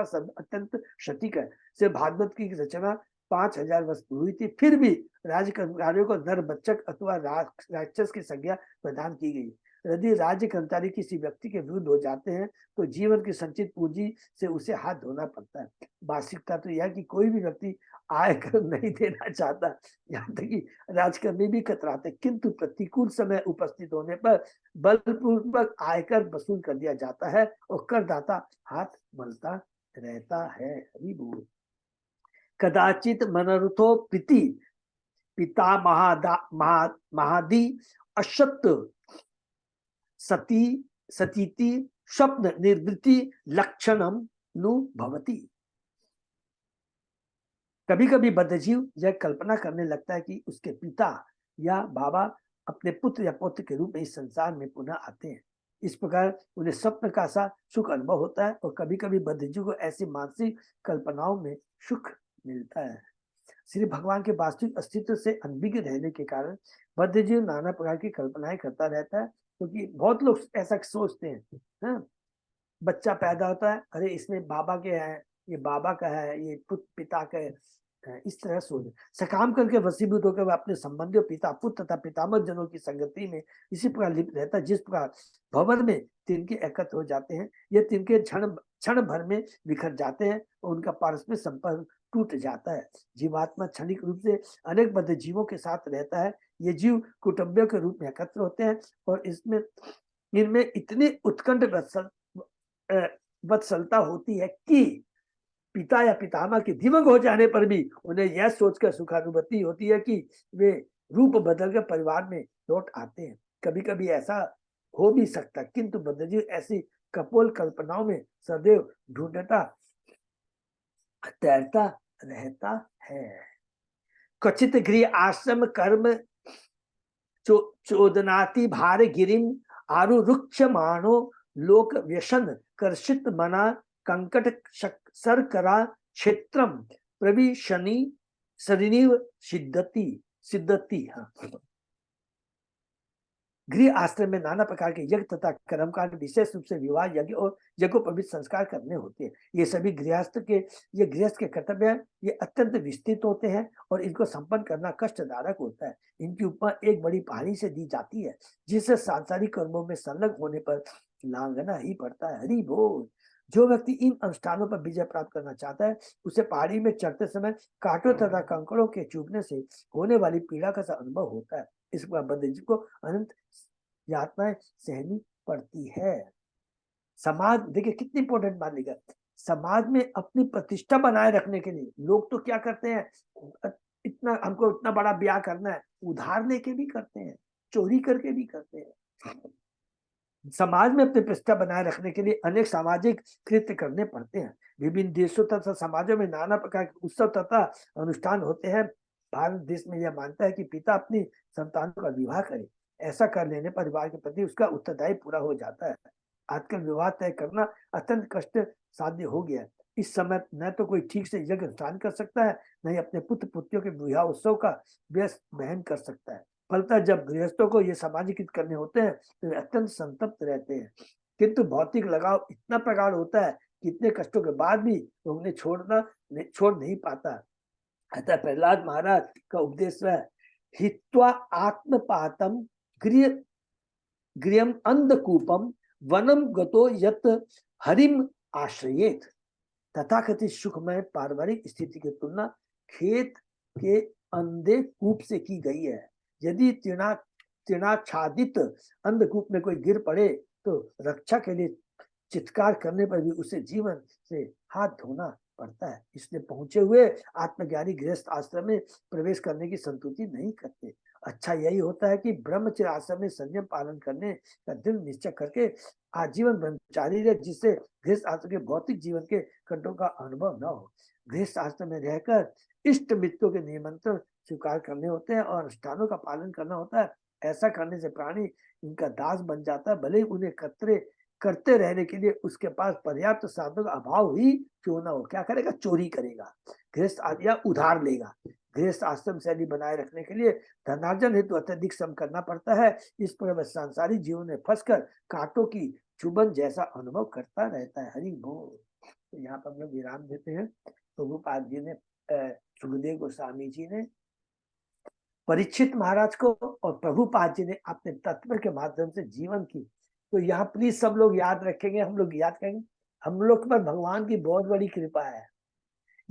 शब्द अत्यंत क्षतिक है। से भागवत की रचना 5000 वर्ष हुई थी, फिर भी राज्य कर्मचारियों को नरभक्षक अथवा राक्षस की संज्ञा प्रदान की गई। यदि राज्य कर्मचारी किसी व्यक्ति के विरुद्ध हो जाते हैं तो जीवन की संचित पूंजी से उसे हाथ धोना पड़ता है। वास्तविकता तो यह कि कोई भी व्यक्ति आयकर नहीं देना चाहता, यहाँ तक कि राजकर्मी भी कतराते, किंतु प्रतिकूल समय उपस्थित होने पर बलपूर्वक आयकर वसूल कर दिया जाता है और करदाता हाथ मलता रहता है। हरि बोल। कदाचित मनरुथो प्रीति पिता महादि अशक्त सतीति स्वप्न निर्वृत्ति लक्षणम नु भवति। कभी कभी बद्धजीव यह कल्पना करने लगता है कि उसके पिता या बाबा अपने पुत्र या पौत्र के रूप में इस संसार में पुनः आते हैं। इस प्रकार उन्हें स्वप्न का सा सुख अनुभव होता है और कभी कभी बद्धजीव को ऐसी मानसिक कल्पनाओं में सुख मिलता है। श्री भगवान के वास्तविक अस्तित्व से अनभिज्ञ रहने के कारण बद्धजीव नाना प्रकार की कल्पनाएं करता रहता है। क्योंकि बहुत लोग ऐसा सोचते हैं, हाँ? बच्चा पैदा होता है, अरे इसमें बाबा के है, ये बाबा का है, ये पुत्र पिता का है, इस तरह सोच सकाम करके वसीभूत होकर वह अपने संबंधियों पिता पुत्र तथा पितामह जनों की संगति में इसी प्रकार लिप्त रहता है जिस प्रकार भवन में तिनके एकत्र हो जाते हैं। ये तिनके क्षण भर में बिखर जाते हैं और उनका पारस्परिक संपर्क टूट जाता है। जीवात्मा क्षणिक रूप से अनेक बद्ध जीवों के साथ रहता है। ये जीव कुटुंबियों के रूप में एकत्र होते हैं और इनमें इतनी उत्कंठ वत्सलता होती है कि पिता या पितामह के दिवंग हो जाने पर भी उन्हें यह सोचकर सुखानुभूति होती है कि वे रूप बदलकर परिवार में लौट आते हैं। कभी कभी ऐसा हो भी सकता, किंतु बद्धजीव ऐसी कपोल कल्पनाओं में सदैव ढूंढता तैरता रहता है। क्वचित गृह आश्रम कर्म चोदनाति भार गिरिम आरुरुक्ष मानो लोक व्यसन कर्षित मना कंकट सरकरा क्षेत्रम प्रविशनि सरिनिव सिद्धति। हाँ, गृह आश्रम में नाना प्रकार के यज्ञ तथा कर्मकांड विशेष रूप से विवाह यज्ञ और यज्ञोपवीत संस्कार करने होते हैं। ये सभी गृहस्थ के कर्तव्य हैं। ये अत्यंत विस्तृत होते हैं और इनको संपन्न करना कष्टदायक होता है। इनकी उपमा एक बड़ी पहाड़ी से दी जाती है जिससे सांसारिक कर्मों में संलग्न होने पर लांघना ही पड़ता है। हरि बोल। जो व्यक्ति इन अनुष्ठानों पर विजय प्राप्त करना चाहता है उसे पहाड़ी में चढ़ते समय कांटों तथा कंकड़ों के चुभने से होने वाली पीड़ा का सा अनुभव होता है। इस प्रकार बद्धजीव को अनंत यातनाएं सहनी पड़ती है। समाज देखिए कितनी इंपॉर्टेंट मान लीजिए, समाज में अपनी प्रतिष्ठा बनाए रखने के लिए लोग तो क्या करते हैं, हमको इतना बड़ा ब्याह करना है, उधार लेके भी करते हैं, चोरी करके भी करते हैं। समाज में अपनी प्रतिष्ठा बनाए रखने के लिए अनेक सामाजिक कृत्य करने पड़ते हैं। विभिन्न देशों तथा समाजों में नाना प्रकार के उत्सव तथा अनुष्ठान होते हैं। भारत देश में यह मानता है कि पिता अपनी संतानों का विवाह करे। ऐसा कर लेने परिवार के प्रति उसका उत्तरदायी पूरा हो जाता है। आजकल विवाह तय करना अत्यंत कष्ट साध्य हो गया है। इस समय न तो कोई ठीक से यज्ञ अनुष्ठान कर सकता है, न ही अपने पुत्र पुत्रियों के विवाह उत्सव का व्यस्त बहन कर सकता है। फलतः जब गृहस्थों को ये सामाजिक करने होते हैं तो वे अत्यंत संतप्त रहते हैं। किंतु भौतिक लगाव इतना प्रगाढ़ होता है कि इतने कष्टों के बाद भी वो उन्हें छोड़ नहीं पाता। अतः प्रहलाद महाराज का उपदेश है, हित्वा आत्मपातम गृहम अंधकूपम वनम गतो यत हरिम आश्रयेत। तथाकथित सुखमय पारिवारिक स्थिति की तुलना खेत के अंधे कूप से की गई है। यदि तृणाच्छादित अंधकूप में कोई गिर पड़े तो रक्षा के लिए चित्कार करने पर भी उसे जीवन से हाथ धोना पड़ता है। इसलिए पहुंचे हुए आत्मज्ञानी गृहस्थ आश्रम में प्रवेश करने की संतुष्टि नहीं करते। अच्छा यही होता है कि ब्रह्मचर्य आश्रम में संयम पालन करने का दृढ़ निश्चय करके आजीवन ब्रह्मचारी रहे, जिससे गृहस्थ आश्रम के भौतिक जीवन के कंटों का अनुभव न हो। गृहस्थ आश्रम में रहकर इष्ट मित्रों के निमंत्रण स्वीकार करने होते हैं और अनुष्ठानों का पालन करना होता है। ऐसा करने से प्राणी इनका दास बन जाता है, भले ही उन्हें करते रहने के लिए उसके पास पर्याप्त साधनों का अभाव ही क्यों ना हो। क्या करेगा? चोरी करेगा, गृहस्थ या उधार लेगा। गृहस्थ आश्रम शैली बनाए रखने के लिए धनार्जन हेतु अत्यधिक श्रम करना पड़ता है। इस पर वह सांसारिक जीवन में फंसकर कांटों की चुभन जैसा अनुभव करता रहता है। हरि बोल। तो यहाँ पर हम लोग विराम देते हैं। प्रभुपाद जी ने, सुखदेव गोस्वामी जी ने परीक्षित महाराज को और प्रभुपाद जी ने अपने तत्व के माध्यम से जीवन की। तो यहाँ प्लीज सब लोग याद रखेंगे, हम लोग याद करेंगे, हम लोग पर भगवान की बहुत बड़ी कृपा है।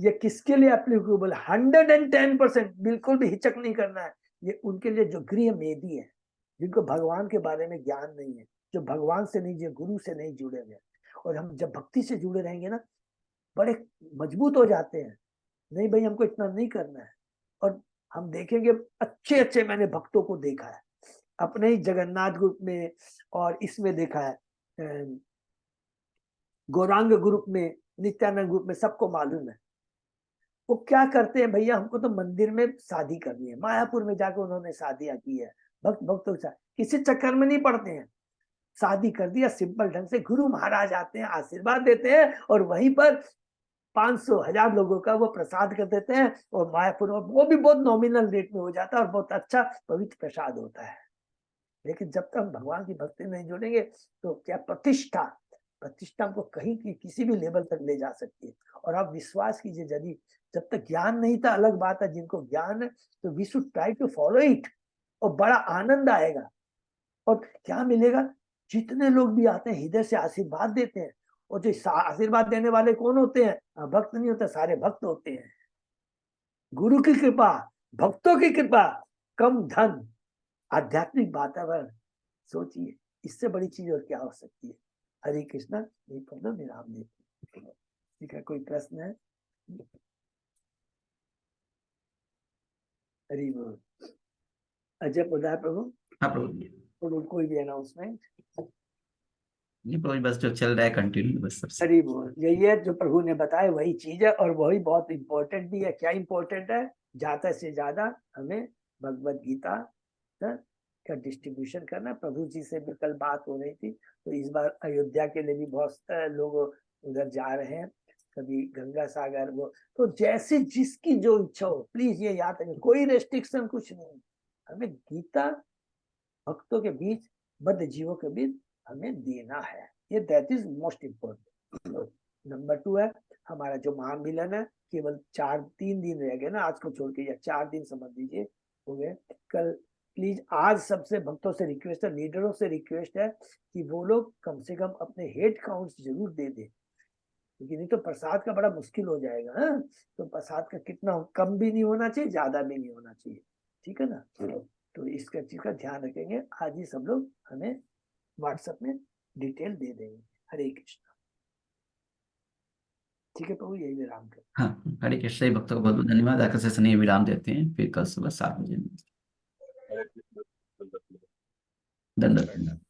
ये किसके लिए एप्लीकेबल? 110%, बिल्कुल भी हिचक नहीं करना है। ये उनके लिए जो गृह मेदी है, जिनको भगवान के बारे में ज्ञान नहीं है, जो भगवान से नहीं, जो गुरु से नहीं जुड़े हुए। और हम जब भक्ति से जुड़े रहेंगे ना, बड़े मजबूत हो जाते हैं। नहीं भाई, हमको इतना नहीं करना है। और हम देखेंगे अच्छे अच्छे, मैंने भक्तों को देखा है अपने ही जगन्नाथ ग्रुप में, और इसमें देखा है गौरांग ग्रुप में, नित्यानंद ग्रुप में, सबको मालूम है वो क्या करते हैं। भैया हमको तो मंदिर में शादी करनी है, मायापुर में जाकर उन्होंने शादियां की है, भक्तों के साथ, किसी चक्कर में नहीं पड़ते हैं। शादी कर दिया सिंपल ढंग से, गुरु महाराज आते हैं, आशीर्वाद देते हैं, और वहीं पर 500,000 लोगों का वो प्रसाद कर देते हैं, और मायापुर में वो भी बहुत नॉमिनल रेट में हो जाता है, और बहुत अच्छा पवित्र प्रसाद होता है। लेकिन जब तक हम भगवान की भक्ति नहीं जोड़ेंगे तो क्या प्रतिष्ठा हमको कहीं की किसी भी लेवल तक ले जा सकती है। और आप विश्वास कीजिए, यदि जब तक ज्ञान नहीं था, अलग बात है, जिनको ज्ञान है तो we should try to follow it, और बड़ा आनंद आएगा। और क्या मिलेगा? जितने लोग भी आते हैं हृदय से आशीर्वाद देते हैं, और जो आशीर्वाद देने वाले कौन होते हैं? भक्त नहीं होते, सारे भक्त होते हैं। गुरु की कृपा, भक्तों की कृपा, कम धन, आध्यात्मिक वातावरण, सोचिए इससे बड़ी चीज और क्या हो सकती है। हरे कृष्णा। विराम देते। ठीक है, कोई प्रश्न है? हरि बोल। अजय प्रभु प्रभु। हाँ प्रभु जी। तो कोई भी अनाउंसमेंट? जी प्रभु जी, बस जो चल रहा है कंटिन्यू, बस सबसे। हरि बोल। यही है जो प्रभु ने बताया, वही चीज है, और वही बहुत इंपॉर्टेंट भी है। क्या इंपॉर्टेंट है? ज्यादा से ज्यादा हमें भगवत गीता का डिस्ट्रीब्यूशन करना। प्रभु जी से भी कल बात हो रही थी, तो इस बार अयोध्या के लिए भी बहुत लोग उधर जा रहे हैं, कभी गंगा सागर, वो तो जैसे जिसकी जो इच्छा हो, प्लीज ये याद रखें, कोई रेस्ट्रिक्शन कुछ नहीं। हमें गीता भक्तों के बीच, बद्ध जीवों के बीच हमें देना है, ये that is most important. Number 2 है हमारा जो महामिलन है, केवल 3 दिन रह गए ना, आज को छोड़ के, या 4 दिन समझ लीजिए हो गए। कल प्लीज, आज सबसे भक्तों से रिक्वेस्ट है, लीडरों से रिक्वेस्ट है कि वो लोग कम से कम अपने हेड काउंट्स जरूर दे दे, क्योंकि नहीं तो प्रसाद का बड़ा मुश्किल हो जाएगा। हाँ, तो प्रसाद का कितना कम भी नहीं होना चाहिए, ज्यादा भी नहीं होना चाहिए, ठीक है ना। तो इसका चीज का ध्यान रखेंगे। आज ही सब लोग हमें व्हाट्सएप में डिटेल दे देंगे। हरे कृष्ण। ठीक है प्रभु, यही विराम कर। हाँ, हरे कृष्ण। भक्तों को बहुत बहुत धन्यवाद। आकर से स्नेह विराम देते हैं, फिर कल सुबह 7 बजे। धन्यवाद।